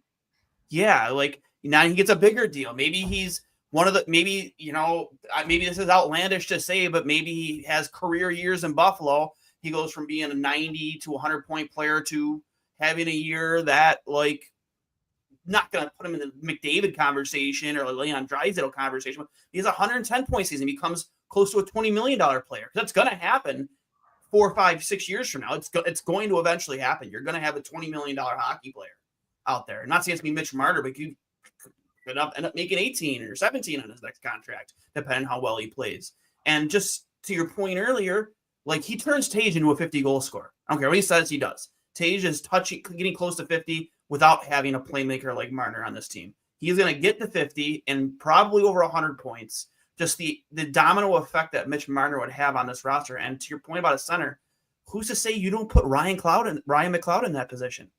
S1: Yeah, like now he gets a bigger deal. Maybe he's one of the maybe this is outlandish to say, but maybe he has career years in Buffalo. He goes from being a 90 to 100-point player to having a year that like not going to put him in the McDavid conversation or the Leon Draisaitl conversation. He has a 110-point season. He becomes close to a $20 million player. That's going to happen 4, 5, 6 years from now. It's going to eventually happen. You're going to have a $20 million hockey player out there. I'm not saying it's going to be Mitch Marner, but you could end up making 18 or 17 on his next contract, depending on how well he plays. And just to your point earlier, like he turns Tage into a 50-goal scorer. I don't care what he says, he does. Tage is getting close to 50 without having a playmaker like Marner on this team. He's going to get to 50 and probably over 100 points. Just the domino effect that Mitch Marner would have on this roster. And to your point about a center, who's to say you don't put Ryan McLeod in that position?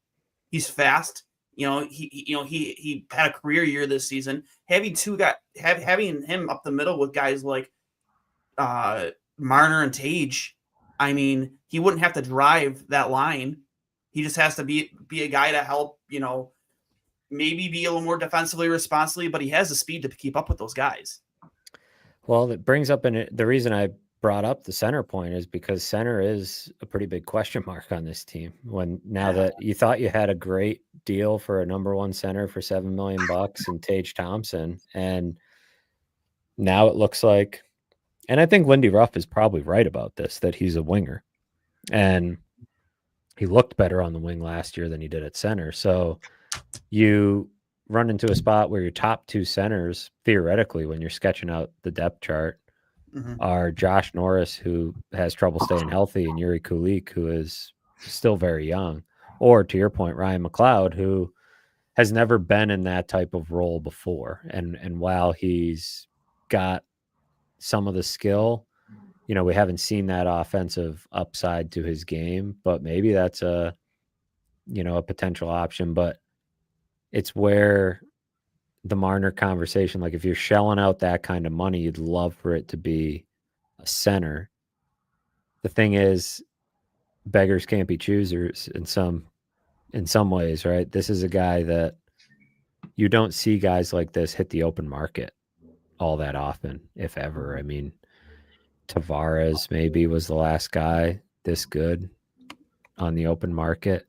S1: He's fast. He had a career year this season. Having him up the middle with guys like Marner and Tage, I mean, he wouldn't have to drive that line. He just has to be a guy to help, maybe be a little more defensively responsible, but he has the speed to keep up with those guys.
S2: Well, that brings up the reason I brought up the center point is because center is a pretty big question mark on this team. Now that you thought you had a great deal for a number one center for $7 million and Tage Thompson, and now it looks like, and I think Lindy Ruff is probably right about this, that he's a winger, and he looked better on the wing last year than he did at center. So you run into a spot where your top two centers, theoretically, when you're sketching out the depth chart, are Josh Norris, who has trouble staying healthy, and Yuri Kulik, who is still very young, or to your point, Ryan McLeod, who has never been in that type of role before. And while he's got some of the skill, we haven't seen that offensive upside to his game, but maybe that's a potential option. But it's where the Marner conversation, like if you're shelling out that kind of money, you'd love for it to be a center. The thing is, beggars can't be choosers in some ways, right? This is a guy that you don't see guys like this hit the open market all that often, if ever. I mean, Tavares maybe was the last guy this good on the open market.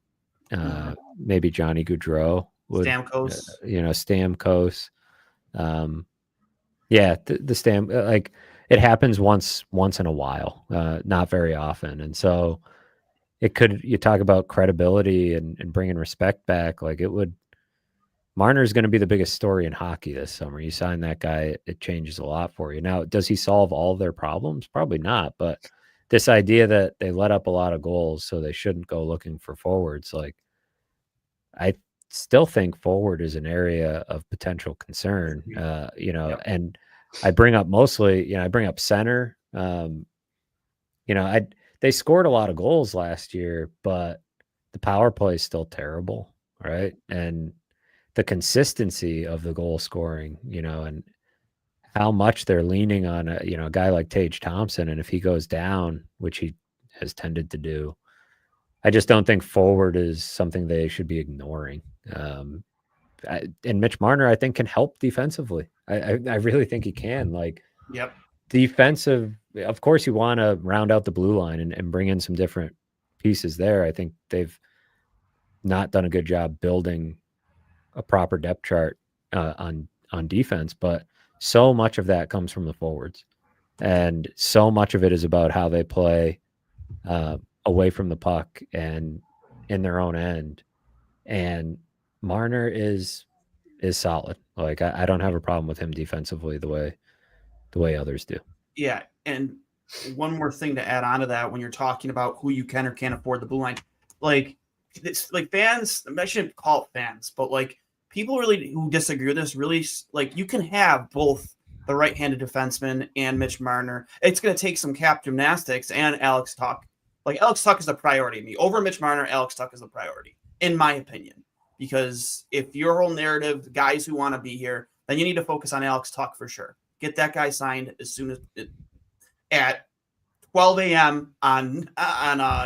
S2: Maybe Johnny Gaudreau would,
S1: Stamkos.
S2: Stamkos. The Stam, like it happens once in a while, not very often. And so you talk about credibility and bringing respect back. Like Marner's going to be the biggest story in hockey this summer. You sign that guy, it changes a lot for you. Now, does he solve all of their problems? Probably not. But this idea that they let up a lot of goals, so they shouldn't go looking for forwards, like I still think forward is an area of potential concern, and I bring up center. They scored a lot of goals last year, but the power play is still terrible, right? And the consistency of the goal scoring, and how much they're leaning on a guy like Tage Thompson, and if he goes down, which he has tended to do, I just don't think forward is something they should be ignoring. And Mitch Marner, I think, can help defensively. I really think he can. Like,
S1: yep.
S2: Defensive, of course, you want to round out the blue line and bring in some different pieces there. I think they've not done a good job building a proper depth chart on defense, but so much of that comes from the forwards, and so much of it is about how they play away from the puck and in their own end. And Marner is solid. Like I don't have a problem with him defensively the way others do.
S1: Yeah, and one more thing to add on to that, when you're talking about who you can or can't afford the blue line, like it's like fans, I shouldn't call it fans, but like people really who disagree with this, really, like you can have both the right-handed defenseman and Mitch Marner. It's going to take some cap gymnastics and Alex Tuch. Like Alex Tuch is a priority to me. Over Mitch Marner, Alex Tuch is a priority, in my opinion. Because if your whole narrative, guys who want to be here, then you need to focus on Alex Tuch for sure. Get that guy signed as soon as at 12 a.m. on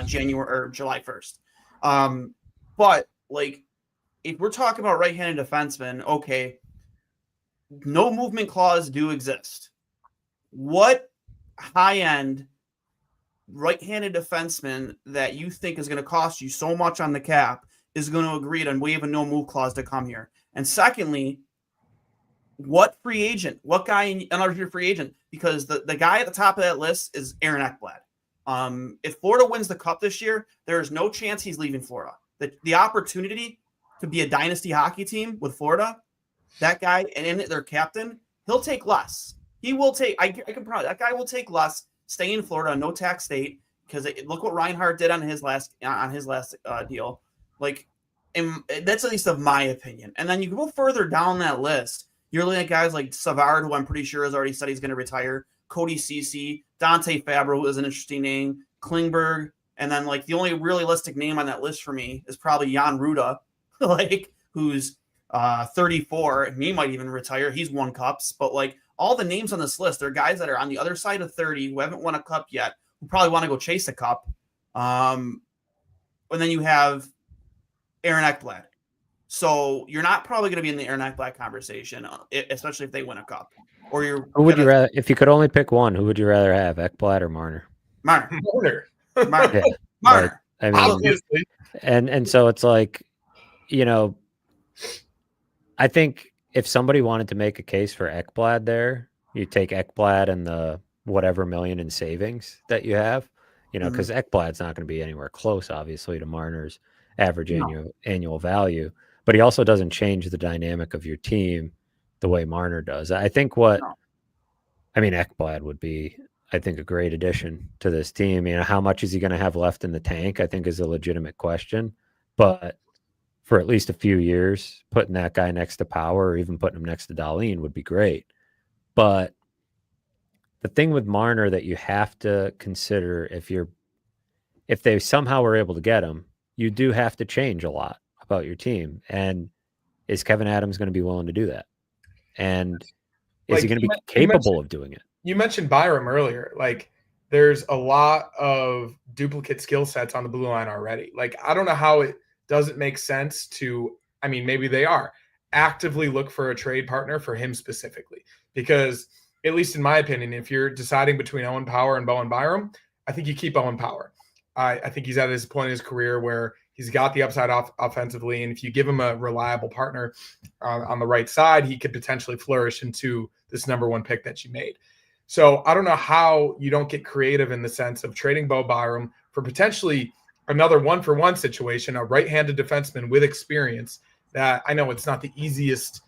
S1: January or July 1st. But like, if we're talking about right-handed defensemen, okay, no movement clause do exist. What high-end right-handed defenseman that you think is going to cost you so much on the cap is going to agree to waive a no-move clause to come here? And secondly, what free agent, what guy in unrestricted free agent? Because the guy at the top of that list is Aaron Ekblad. If Florida wins the Cup this year, there is no chance he's leaving Florida. The opportunity to be a dynasty hockey team with Florida, that guy and their captain, he'll take less. He will take. I can probably that guy will take less. Stay in Florida, no tax state, because look what Reinhart did on his last deal. Like, and that's at least of my opinion. And then you go further down that list. You're looking at guys like Savard, who I'm pretty sure has already said he's going to retire. Cody Ceci, Dante Fabro, who is an interesting name. Klingberg, and then like the only realistic name on that list for me is probably Jan Ruda, like who's 34, and he might even retire. He's won cups, but like all the names on this list, they're guys that are on the other side of 30 who haven't won a cup yet, who probably want to go chase a cup. And then you have Aaron Ekblad. So you're not probably going to be in the Aaron Ekblad conversation, especially if they win a cup. Or you're.
S2: Who would you rather? If you could only pick one, who would you rather have, Ekblad or Marner?
S1: Marner.
S2: Yeah,
S1: Marner.
S2: I mean, obviously. And so it's like, I think if somebody wanted to make a case for Ekblad there, you take Ekblad and the whatever million in savings that you have, because Ekblad's not going to be anywhere close, obviously, to Marner's average annual value. But he also doesn't change the dynamic of your team the way Marner does. I think Ekblad would be, I think, a great addition to this team. How much is he going to have left in the tank, I think, is a legitimate question. But for at least a few years, putting that guy next to Power or even putting him next to Dahlin would be great. But the thing with Marner that you have to consider, if they somehow were able to get him, you do have to change a lot about your team. And is Kevin Adams going to be willing to do that? And is he going to be capable of doing it?
S3: You mentioned Byram earlier. Like, there's a lot of duplicate skill sets on the blue line already. Like, I don't know how it doesn't make sense to, maybe they are, actively look for a trade partner for him specifically. Because at least in my opinion, if you're deciding between Owen Power and Bowen Byram, I think you keep Owen Power. I think he's at his point in his career where he's got the upside offensively, and if you give him a reliable partner on the right side, he could potentially flourish into this number one pick that you made. So I don't know how you don't get creative in the sense of trading Bo Byram for potentially another one-for-one situation, a right-handed defenseman with experience that I know it's not the easiest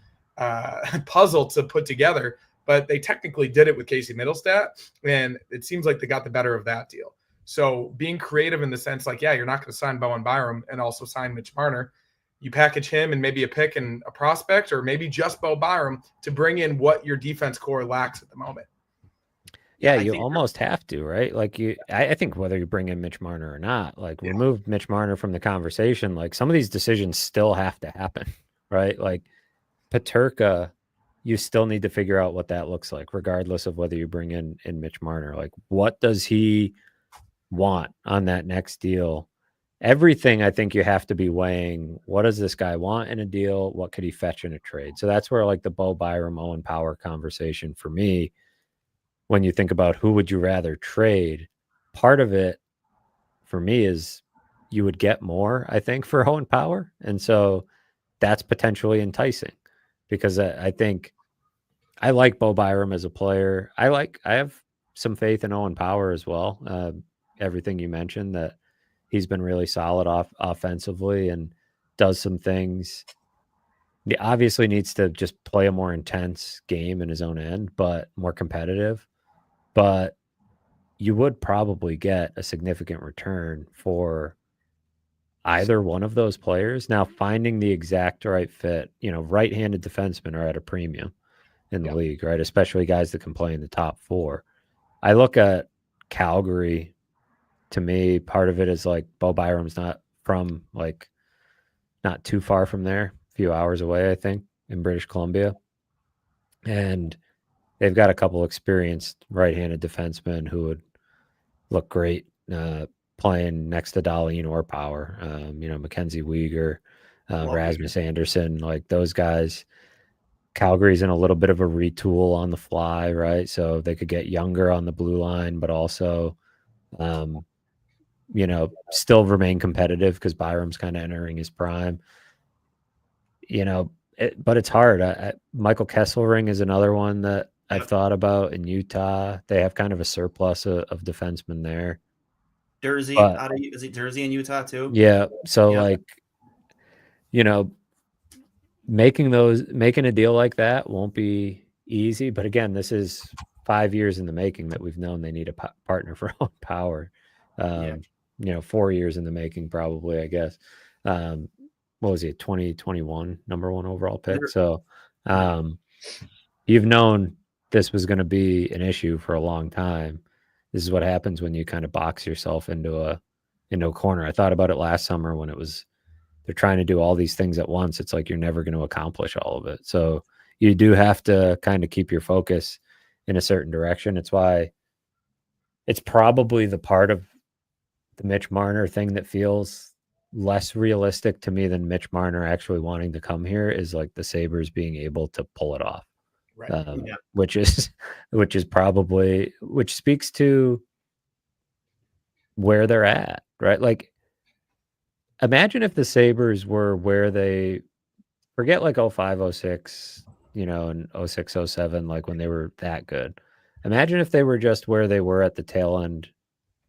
S3: puzzle to put together, but they technically did it with Casey Middlestat, and it seems like they got the better of that deal. So being creative in the sense like, yeah, you're not going to sign Bowen Byram and also sign Mitch Marner. You package him and maybe a pick and a prospect, or maybe just Bo Byram to bring in what your defense core lacks at the moment.
S2: Yeah, you almost have to, right? Like I think whether you bring in Mitch Marner or not, like remove Mitch Marner from the conversation, like some of these decisions still have to happen, right? Like Peterka, you still need to figure out what that looks like, regardless of whether you bring in Mitch Marner. Like, what does he want on that next deal? Everything I think you have to be weighing. What does this guy want in a deal? What could he fetch in a trade? So that's where like the Bo Byram, Owen Power conversation for me, when you think about who would you rather trade, part of it for me is you would get more, I think, for Owen Power. And so that's potentially enticing because I think I like Bo Byram as a player. I have some faith in Owen Power as well. Everything you mentioned, that he's been really solid offensively and does some things. He obviously needs to just play a more intense game in his own end, but more competitive. But you would probably get a significant return for either one of those players. Now, finding the exact right fit, right-handed defensemen are at a premium in the league, right? Especially guys that can play in the top four. I look at Calgary. To me, part of it is like Bo Byram's not too far from there, a few hours away, I think, in British Columbia. And they've got a couple experienced right-handed defensemen who would look great playing next to Dahlin or Power. Mackenzie Weegar, Rasmus Anderson, like those guys. Calgary's in a little bit of a retool on the fly, right? So they could get younger on the blue line, but also, still remain competitive because Byram's kind of entering his prime. But it's hard. Michael Kesselring is another one that I've thought about in Utah. They have kind of a surplus of defensemen there.
S1: Jersey, is it Jersey and Utah too?
S2: Yeah. So making a deal like that won't be easy. But again, this is 5 years in the making that we've known they need a partner for Owen Power. 4 years in the making, probably, I guess. What was he, 2021 number one overall pick? So you've known this was going to be an issue for a long time. This is what happens when you kind of box yourself into a corner. I thought about it last summer when they're trying to do all these things at once. It's like you're never going to accomplish all of it. So you do have to kind of keep your focus in a certain direction. It's why it's probably the part of the Mitch Marner thing that feels less realistic to me than Mitch Marner actually wanting to come here is like the Sabres being able to pull it off. Right. Which speaks to where they're at, right? Like, imagine if the Sabres were where they forget like 05, 06, and 06, 07, like when they were that good. Imagine if they were just where they were at the tail end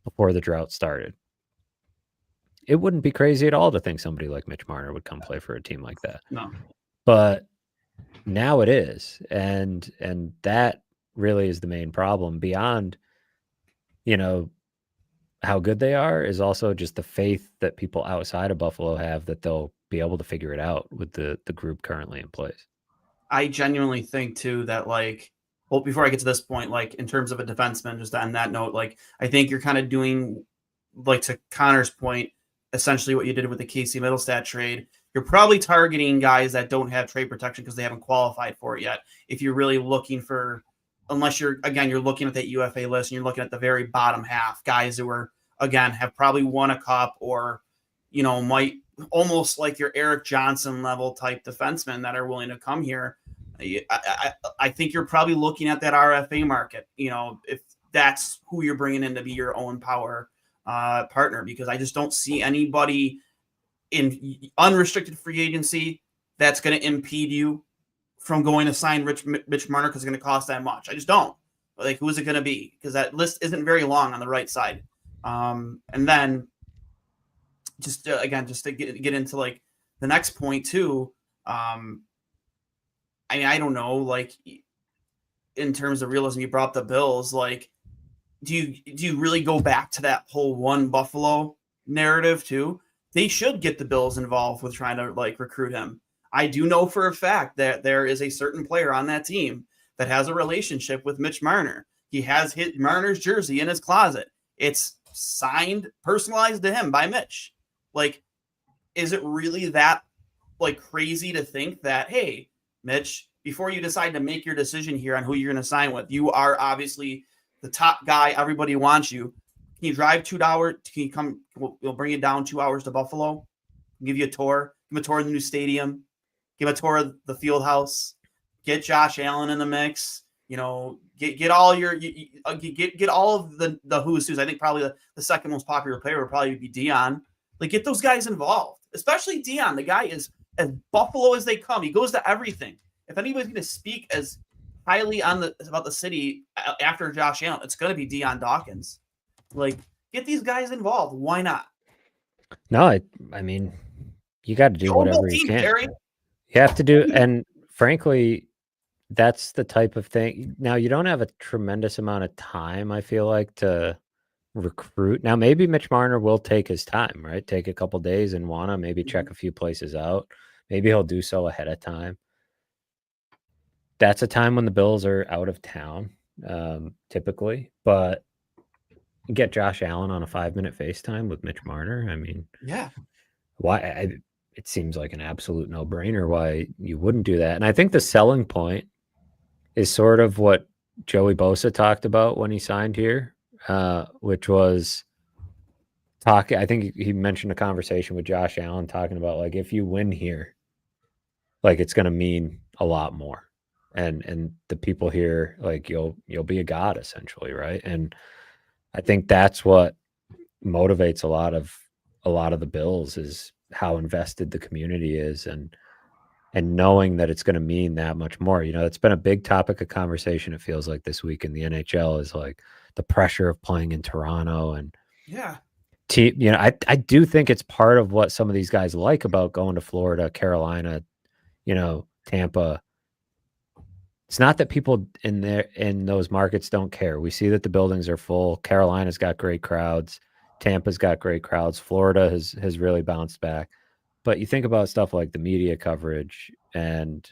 S2: before the drought started. It wouldn't be crazy at all to think somebody like Mitch Marner would come play for a team like that.
S1: No.
S2: But now it is. And that really is the main problem. Beyond, how good they are is also just the faith that people outside of Buffalo have that they'll be able to figure it out with the group currently in place.
S1: I genuinely think too that before I get to this point, in terms of a defenseman, just on that note, I think you're kind of doing, to Connor's point, essentially what you did with the Casey Middlestat trade. You're probably targeting guys that don't have trade protection because they haven't qualified for it yet. If you're really looking for, unless you're looking at that UFA list and you're looking at the very bottom half, guys who are, again, have probably won a cup or, might almost like your Eric Johnson level type defensemen that are willing to come here. I think you're probably looking at that RFA market, if that's who you're bringing in to be your own power partner, because I just don't see anybody in unrestricted free agency that's going to impede you from going to sign Mitch Marner because it's going to cost that much. I just don't. Like, who is it going to be? Because that list isn't very long on the right side. And then just again, just to get into like the next point too. I mean, I don't know, like in terms of realism, you brought up the Bills. Like, do you really go back to that whole one Buffalo narrative too? They should get the Bills involved with trying to like recruit him. I do know for a fact that there is a certain player on that team that has a relationship with Mitch Marner. He has Marner's jersey in his closet. It's signed, personalized to him by Mitch. Like, is it really that like crazy to think that, hey, Mitch, before you decide to make your decision here on who you're going to sign with, you are obviously the top guy. Everybody wants you. Can you drive 2 hours? Can you come? We'll bring you down 2 hours to Buffalo. Give you a tour. Give him a tour of the new stadium. Give a tour of the field house. Get Josh Allen in the mix. Get all your get all of the who's who's. I think probably the second most popular player would probably be Dion. Like, get those guys involved, especially Dion. The guy is as Buffalo as they come. He goes to everything. If anybody's going to speak as highly about the city after Josh Allen, it's going to be Dion Dawkins. Like, get these guys involved. Why not?
S2: No, I mean, you got to do whatever you can.
S1: Terry.
S2: You have to do, and frankly, that's the type of thing. Now, you don't have a tremendous amount of time, I feel like, to recruit. Now, maybe Mitch Marner will take his time, right? Take a couple days and want to maybe check a few places out. Maybe he'll do so ahead of time. That's a time when the Bills are out of town, typically. But get Josh Allen on a 5-minute FaceTime with Mitch Marner. I mean,
S1: yeah.
S2: Why? It seems like an absolute no-brainer why you wouldn't do that. And I think the selling point is sort of what Joey Bosa talked about when he signed here, which was I think he mentioned a conversation with Josh Allen talking about, like, if you win here, like, it's going to mean a lot more. And the people here, like, you'll be a god essentially, right? And I think that's what motivates a lot of the Bills, is how invested the community is, and knowing that it's going to mean that much more. It's been a big topic of conversation, it feels like, this week in the NHL, is like the pressure of playing in Toronto. And I do think it's part of what some of these guys like about going to Florida, Carolina, Tampa. It's not that people in those markets don't care. We see that the buildings are full. Carolina's got great crowds. Tampa's got great crowds. Florida has really bounced back. But you think about stuff like the media coverage, and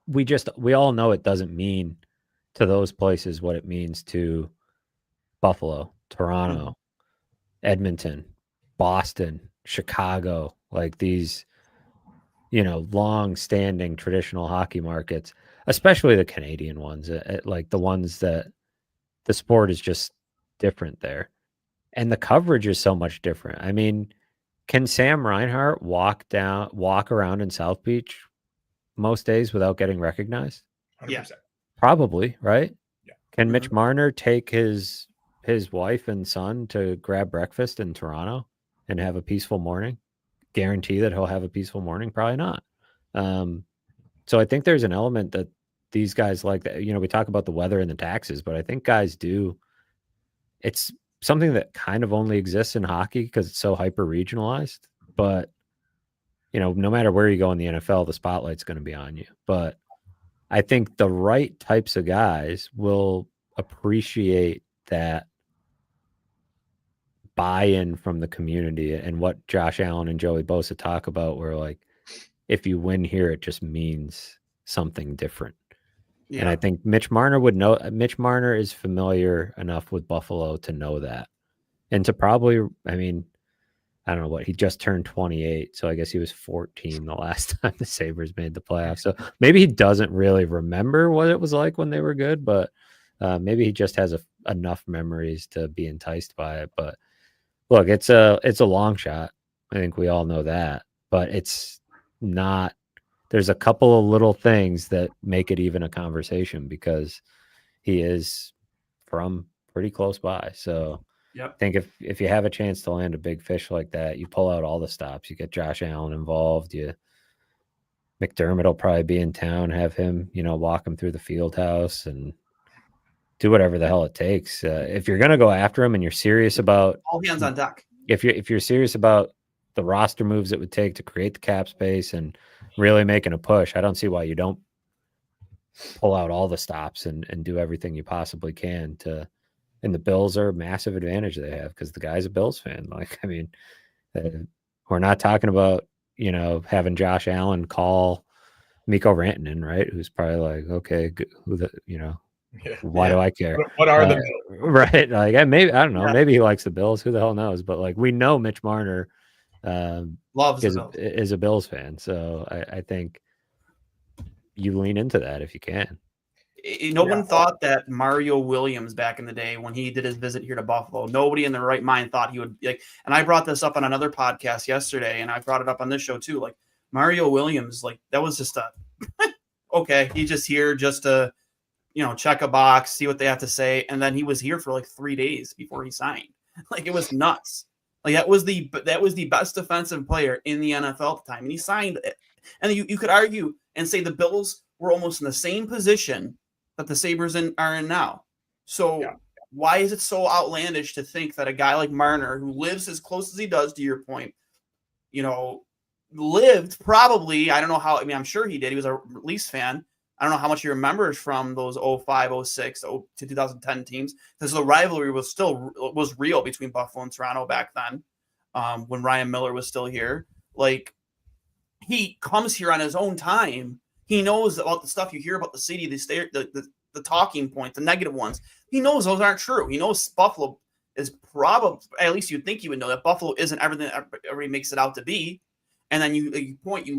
S2: we all know it doesn't mean to those places what it means to Buffalo, Toronto, Edmonton, Boston, Chicago, like these, long-standing traditional hockey markets, especially the Canadian ones, like the ones that the sport is just different there. And the coverage is so much different. I mean, can Sam Reinhart walk around in South Beach most days without getting recognized?
S3: 100%.
S1: Yeah.
S2: Probably, right?
S3: Yeah.
S2: Can Mitch Marner take his wife and son to grab breakfast in Toronto and have a peaceful morning? Guarantee that he'll have a peaceful morning? Probably not. So I think there's an element that these guys like that. We talk about the weather and the taxes, but I think guys do. It's something that kind of only exists in hockey because it's so hyper regionalized. But, no matter where you go in the NFL, the spotlight's going to be on you. But I think the right types of guys will appreciate that buy-in from the community, and what Josh Allen and Joey Bosa talk about, where, like, if you win here, it just means something different. Yeah. And I think Mitch Marner would know. Mitch Marner is familiar enough with Buffalo to know that, and to probably, I mean, I don't know what, he just turned 28, so I guess he was 14 the last time the Sabres made the playoffs. So maybe he doesn't really remember what it was like when they were good, but maybe he just has enough memories to be enticed by it. But look, it's a long shot. I think we all know that, but it's not there's a couple of little things that make it even a conversation because he is from pretty close by. So
S1: Yep.
S2: I think if you have a chance to land a big fish like that, you pull out all the stops. You get Josh Allen involved. McDermott will probably be in town, have him, walk him through the field house and do whatever the hell it takes. If you're going to go after him and you're serious about
S1: all hands on deck,
S2: if you're serious about the roster moves it would take to create the cap space and really making a push, I don't see why you don't pull out all the stops and do everything you possibly can to. And the Bills are a massive advantage they have because the guy's a Bills fan. Like, I mean, we're not talking about, having Josh Allen call Mikko Rantanen, right? Who's probably like, okay, why do I care?
S3: What are the
S2: right? Like, maybe I don't know.
S1: Yeah.
S2: Maybe he likes the Bills. Who the hell knows? But like, we know Mitch Marner
S1: loves
S2: is a Bills fan, so I think you lean into that if you can.
S1: No one thought that Mario Williams back in the day when he did his visit here to Buffalo, nobody in their right mind thought he would like. And I brought this up on another podcast yesterday, and I brought it up on this show too. Like Mario Williams, like that was just a okay. He's just here just to check a box, see what they have to say, and then he was here for like 3 days before he signed. Like it was nuts. Like that was the best defensive player in the NFL at the time, and he signed it. And you could argue and say the Bills were almost in the same position that the Sabres are in now. So why is it so outlandish to think that a guy like Marner, who lives as close as he does, to your point, lived probably, I don't know how, I mean, I'm sure he did. He was a Leafs fan. I don't know how much he remembers from those 05, 06 to 2010 teams, because the rivalry was real between Buffalo and Toronto back then, when Ryan Miller was still here. Like, he comes here on his own time. He knows about the stuff you hear about the city, the talking points, the negative ones. He knows those aren't true. He knows Buffalo is probably, at least you'd think you would know, that Buffalo isn't everything that everybody makes it out to be. And then you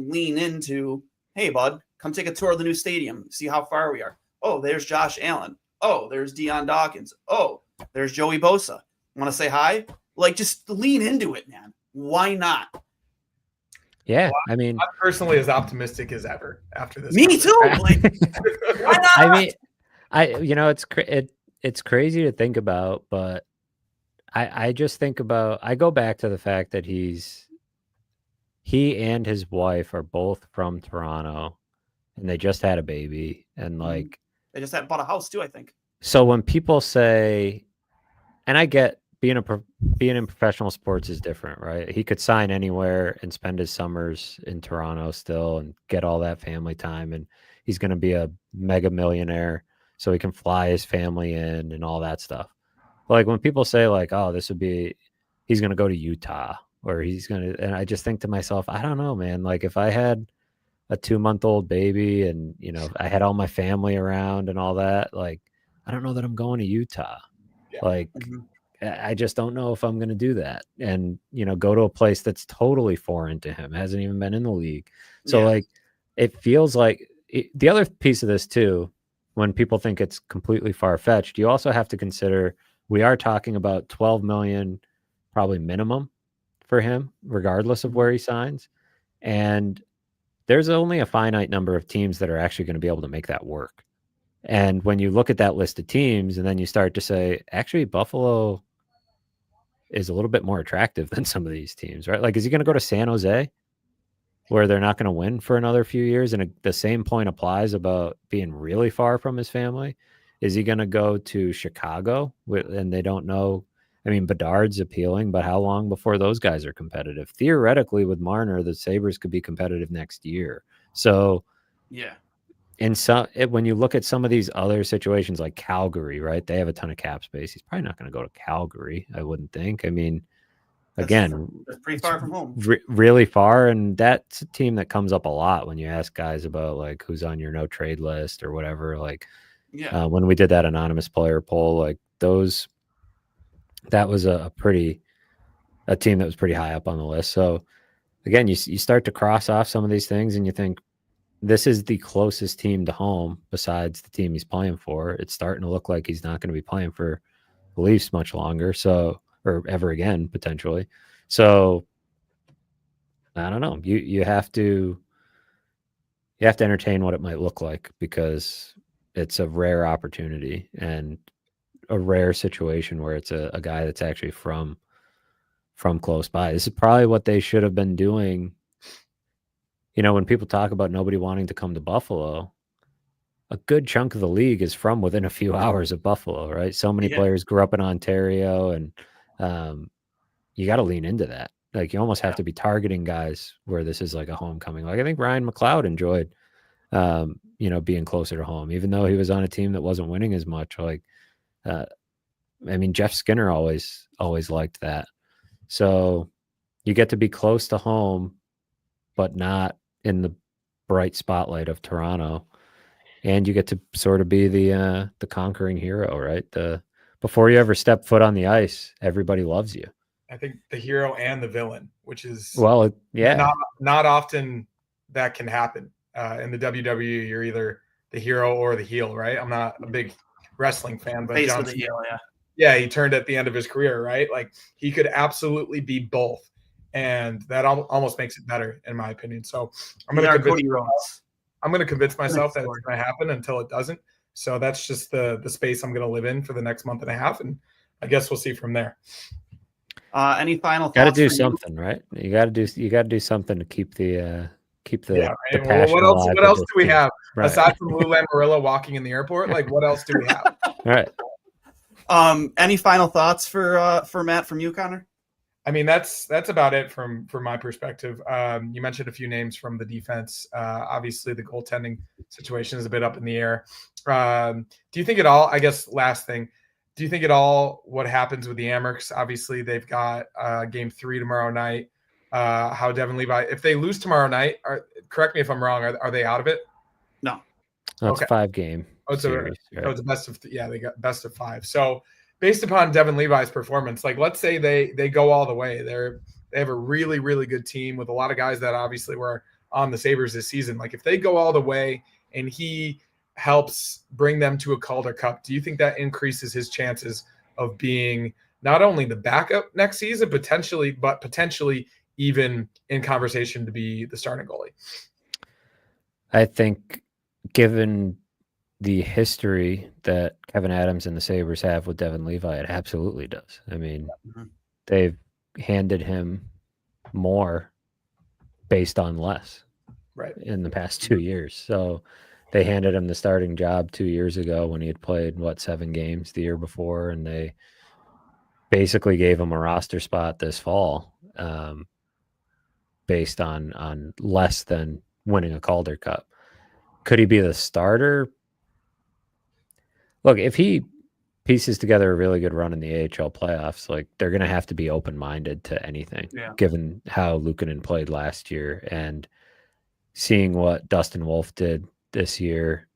S1: lean into, hey, bud, come take a tour of the new stadium, see how far we are. Oh, there's Josh Allen. Oh, there's Deion Dawkins. Oh, there's Joey Bosa. Want to say hi? Like, just lean into it, man. Why not?
S2: Yeah,
S3: well,
S2: I mean,
S3: I'm personally as optimistic as ever after this.
S1: Me too. Like, why not?
S2: I mean, it's crazy to think about, but I just think about, I go back to the fact that he and his wife are both from Toronto, and they just had a baby, and like
S1: they just bought a house too, I think.
S2: So when people say, and I get being in professional sports is different, right? He could sign anywhere and spend his summers in Toronto still and get all that family time, and he's going to be a mega millionaire, so he can fly his family in and all that stuff. But like when people say like, oh, he's going to go to Utah, or and I just think to myself, I don't know, man. Like if I had a 2-month-old baby and, I had all my family around and all that, like, I don't know that I'm going to Utah. Yeah. Like, I just don't know if I'm going to do that and, go to a place that's totally foreign to him, hasn't even been in the league. So like, it feels like the other piece of this too, when people think it's completely far-fetched, you also have to consider we are talking about $12 million, probably minimum for him, regardless of where he signs. And there's only a finite number of teams that are actually going to be able to make that work. And when you look at that list of teams and then you start to say, actually, Buffalo is a little bit more attractive than some of these teams, right? Like, is he going to go to San Jose where they're not going to win for another few years? And the same point applies about being really far from his family. Is he going to go to Chicago and they don't know? I mean, Bedard's appealing, but how long before those guys are competitive? Theoretically, with Marner, the Sabres could be competitive next year. So,
S1: yeah.
S2: When you look at some of these other situations like Calgary, right? They have a ton of cap space. He's probably not going to go to Calgary, I wouldn't think. I mean, again,
S1: that's pretty far from home.
S2: Really far. And that's a team that comes up a lot when you ask guys about like who's on your no trade list or whatever. Like, when we did that anonymous player poll, like that was a team that was pretty high up on the list. So again, you start to cross off some of these things and you think this is the closest team to home besides the team he's playing for. It's starting to look like he's not going to be playing for the Leafs much longer. So, or ever again, potentially. So I don't know. You have to you have to entertain what it might look like, because it's a rare opportunity and a rare situation where it's a guy that's actually from close by. This is probably what they should have been doing. When people talk about nobody wanting to come to Buffalo, a good chunk of the league is from within a few hours of Buffalo, right? So many players grew up in Ontario, and you got to lean into that. Like, you almost have to be targeting guys where this is like a homecoming. Like, I think Ryan McLeod enjoyed, being closer to home, even though he was on a team that wasn't winning as much. Like, Jeff Skinner always liked that. So you get to be close to home, but not in the bright spotlight of Toronto. And you get to sort of be the conquering hero, right? Before you ever step foot on the ice, everybody loves you.
S3: I think the hero and the villain, which is not often that can happen. In the WWE, you're either the hero or the heel, right? I'm not a big wrestling fan, but
S1: Face of the heel,
S3: yeah, he turned at the end of his career, right? Like, he could absolutely be both, and that almost makes it better, in my opinion. So I'm going to convince myself that it's going to happen until it doesn't. So that's just the space I'm going to live in for the next month and a half, and I guess we'll see from there.
S1: Any final thoughts?
S2: Got to do something, right? You got to do something to keep the
S3: passion.
S2: Well,
S3: what else do we have aside from Lou Lamoriello walking in the airport? Like, what else do we have?
S2: Right.
S1: Any final thoughts for Matt from you, Connor?
S3: I mean, that's about it from my perspective. You mentioned a few names from the defense. Obviously, the goaltending situation is a bit up in the air. Do you think at all? I guess last thing. Do you think at all what happens with the Amherst? Obviously, they've got game 3 tomorrow night. How Devin Levi, if they lose tomorrow night, correct me if I'm wrong, are they out of it?
S1: No.
S2: That's a 5-game series.
S3: It's a best of they got best of 5. So based upon Devin Levi's performance, like, let's say they go all the way. They have a really, really good team with a lot of guys that obviously were on the Sabres this season. Like, if they go all the way and he helps bring them to a Calder Cup, do you think that increases his chances of being not only the backup next season, potentially even in conversation to be the starting goalie?
S2: I think, given the history that Kevin Adams and the Sabres have with Devin Levi, it absolutely does. I mean, they've handed him more based on less,
S3: right,
S2: in the past 2 years. So they handed him the starting job 2 years ago when he had played 7 games the year before, and they basically gave him a roster spot this fall, based on less than winning a Calder Cup. Could he be the starter? Look, if he pieces together a really good run in the AHL playoffs, like, they're going to have to be open-minded to anything, given how Luukkonen played last year and seeing what Dustin Wolf did this year.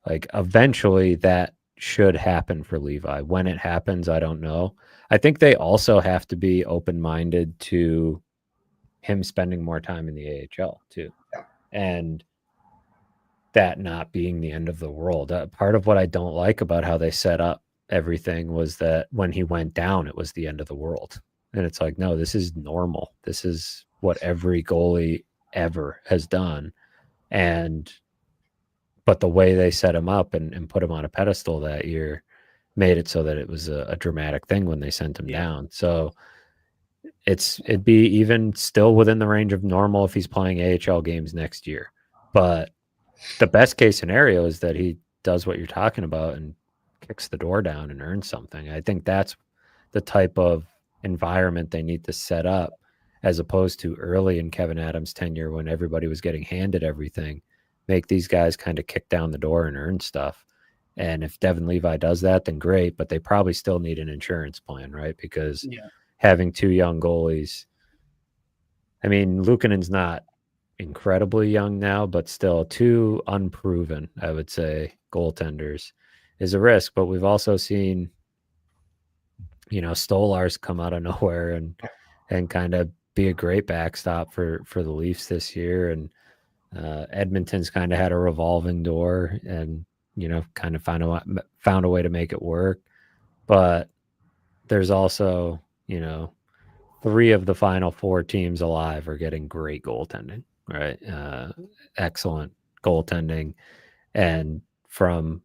S2: Like, eventually that should happen for Levi. When it happens, I don't know. I think they also have to be open-minded to him spending more time in the AHL too.
S3: Yeah.
S2: And that not being the end of the world. Part of what I don't like about how they set up everything was that when he went down, it was the end of the world. And it's like, no, this is normal. This is what every goalie ever has done. But the way they set him up and put him on a pedestal that year made it so that it was a dramatic thing when they sent him down. So it'd be even still within the range of normal if he's playing AHL games next year. But the best case scenario is that he does what you're talking about and kicks the door down and earns something. I think that's the type of environment they need to set up, as opposed to early in Kevin Adams' tenure when everybody was getting handed everything. Make these guys kind of kick down the door and earn stuff. And if Devin Levi does that, then great, but they probably still need an insurance plan, right? Because having 2 young goalies, I mean, Luukkonen's not incredibly young now, but still 2 unproven, I would say, goaltenders is a risk. But we've also seen, Stolarz come out of nowhere and kind of be a great backstop for the Leafs this year. And Edmonton's kind of had a revolving door and, kind of found a way to make it work. But there's also, 3 of the final 4 teams alive are getting great goaltending, right? Excellent goaltending, and from,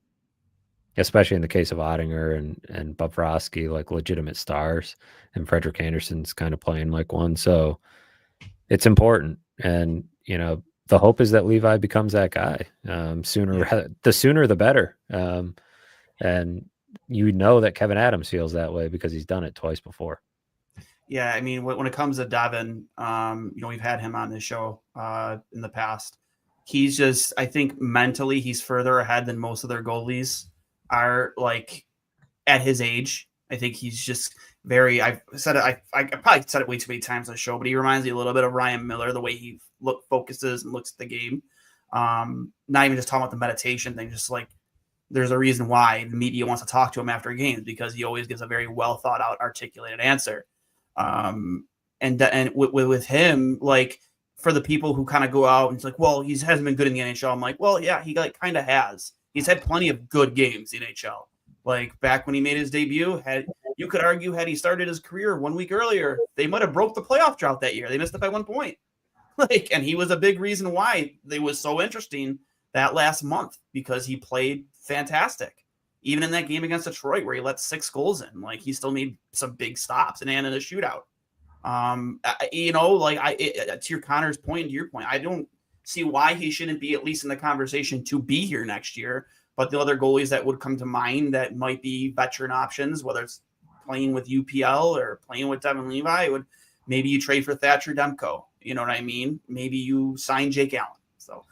S2: especially in the case of Ottinger and Bobrovsky, like legitimate stars, and Frederik Andersen's kind of playing like one. So it's important. And, the hope is that Levi becomes that guy sooner. The sooner, the better. And that Kevin Adams feels that way because he's done it twice before.
S1: Yeah, I mean, when it comes to Devin, we've had him on this show in the past. He's just, I think mentally he's further ahead than most of their goalies are, like, at his age. I think he's just I've said it, I probably said it way too many times on the show, but he reminds me a little bit of Ryan Miller, the way he focuses and looks at the game. Not even just talking about the meditation thing, just like there's a reason why the media wants to talk to him after games, because he always gives a very well thought out, articulated answer. And with him, like, for the people who kind of go out and it's like, well, he hasn't been good in the NHL. I'm like, well, yeah, he kind of has. He's had plenty of good games in the NHL. Like back when he made his debut, you could argue had he started his career 1 week earlier, they might have broke the playoff drought that year. They missed it by 1 point. And he was a big reason why it was so interesting that last month, because he played fantastic. Even in that game against Detroit where he let 6 goals in, like, he still made some big stops and in a shootout. To your Connor's point, to your point, I don't see why he shouldn't be at least in the conversation to be here next year. But the other goalies that would come to mind that might be veteran options, whether it's playing with UPL or playing with Devin Levi, maybe you trade for Thatcher Demko. You know what I mean? Maybe you sign Jake Allen. So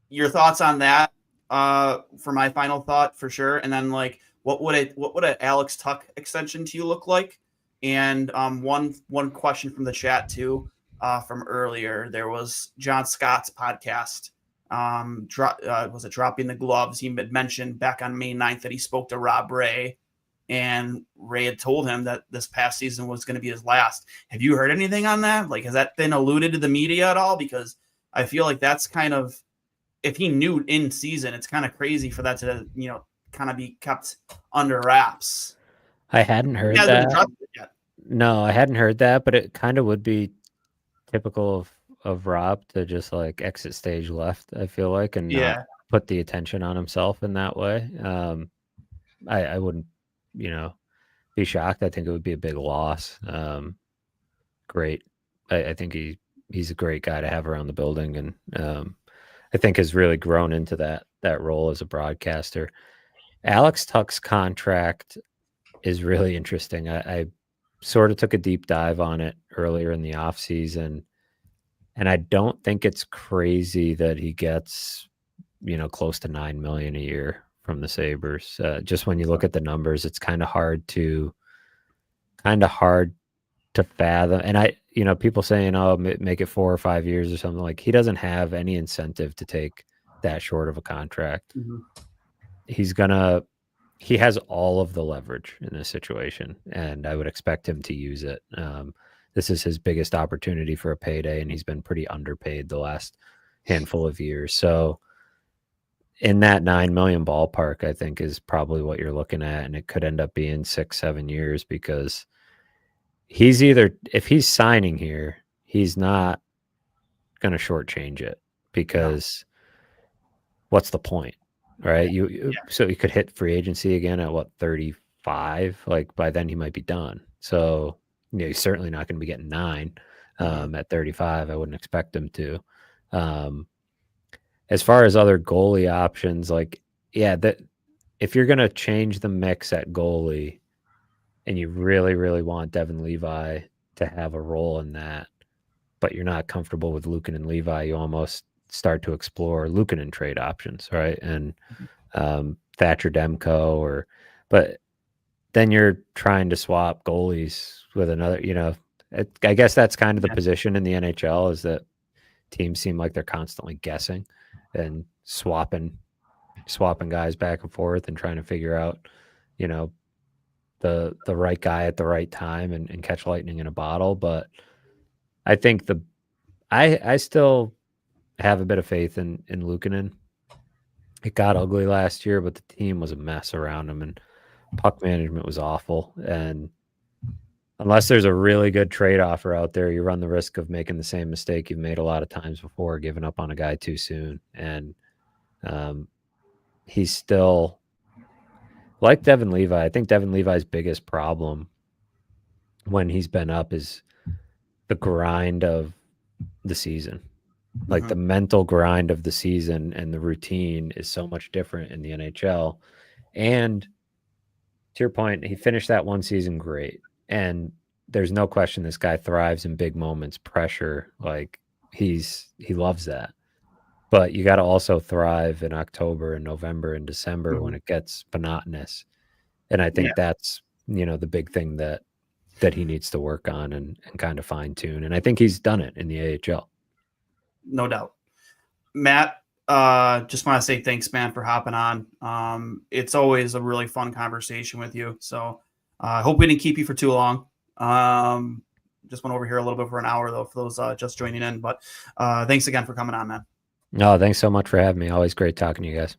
S1: your thoughts on that for my final thought for sure. And then, like, what would an Alex Tuck extension to you look like? And one question from the chat too, from earlier, there was John Scott's podcast. Was it Dropping the Gloves? He had mentioned back on May 9th that he spoke to Rob Ray, and Ray had told him that this past season was going to be his last. Have you heard anything on that? Like, has that been alluded to the media at all? Because I feel like that's kind of, if he knew in season, it's kind of crazy for that to, kind of be kept under wraps.
S2: I hadn't heard that. No, I hadn't heard that, but it kind of would be typical of Rob to just like exit stage left, I feel like, and not put the attention on himself in that way. I wouldn't, be shocked. I think it would be a big loss. Great. I think he's a great guy to have around the building, and I think has really grown into that role as a broadcaster. Alex Tuck's contract is really interesting. I sort of took a deep dive on it earlier in the offseason, and I don't think it's crazy that he gets, close to $9 million a year from the Sabres. Just when you look at the numbers, it's kind of hard to fathom. And people saying, oh, make it 4 or 5 years or something. Like, he doesn't have any incentive to take that short of a contract. Mm-hmm. He has all of the leverage in this situation, and I would expect him to use it. This is his biggest opportunity for a payday, and he's been pretty underpaid the last handful of years. So in that $9 million ballpark, I think is probably what you're looking at, and it could end up being 6-7 years, because if he's signing here, he's not going to shortchange it, because what's the point? Right. So he could hit free agency again at 35. Like, by then he might be done. So, he's certainly not going to be getting 9 at 35. I wouldn't expect him to. As far as other goalie options, like, that if you're going to change the mix at goalie and you really, really want Devin Levi to have a role in that, but you're not comfortable with Luukkonen and Levi, you almost start to explore Luukkonen trade options, right? And Thatcher Demko, but then you're trying to swap goalies with another, I guess that's kind of the position in the NHL, is that teams seem like they're constantly guessing and swapping guys back and forth and trying to figure out, the right guy at the right time and catch lightning in a bottle. But I think I still have a bit of faith in Luukkonen. It got ugly last year, but the team was a mess around him, and puck management was awful. And unless there's a really good trade offer out there, you run the risk of making the same mistake you've made a lot of times before, giving up on a guy too soon. And he's still like Devin Levi. I think Devin Levi's biggest problem when he's been up is the grind of the season. Like the mental grind of the season and the routine is so much different in the NHL. And to your point, he finished that one season great. And there's no question this guy thrives in big moments, pressure. Like he loves that. But you got to also thrive in October and November and December when it gets monotonous. And I think that's, the big thing that he needs to work on and kind of fine tune. And I think he's done it in the AHL.
S1: No doubt. Matt, just want to say thanks, man, for hopping on. It's always a really fun conversation with you. So I hope we didn't keep you for too long. Just went over here a little bit for an hour, though, for those just joining in. But thanks again for coming on, man.
S2: No, thanks so much for having me. Always great talking to you guys.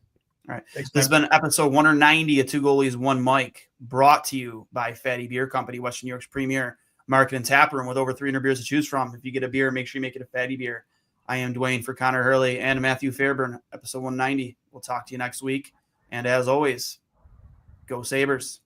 S1: All right. Thanks, this has been episode 190 of Two Goalies, One Mic, brought to you by Fatty Beer Company, Western New York's premier market and tap room with over 300 beers to choose from. If you get a beer, make sure you make it a Fatty Beer. I am Duane for Connor Hurley and Matthew Fairburn, episode 190. We'll talk to you next week. And as always, go Sabres.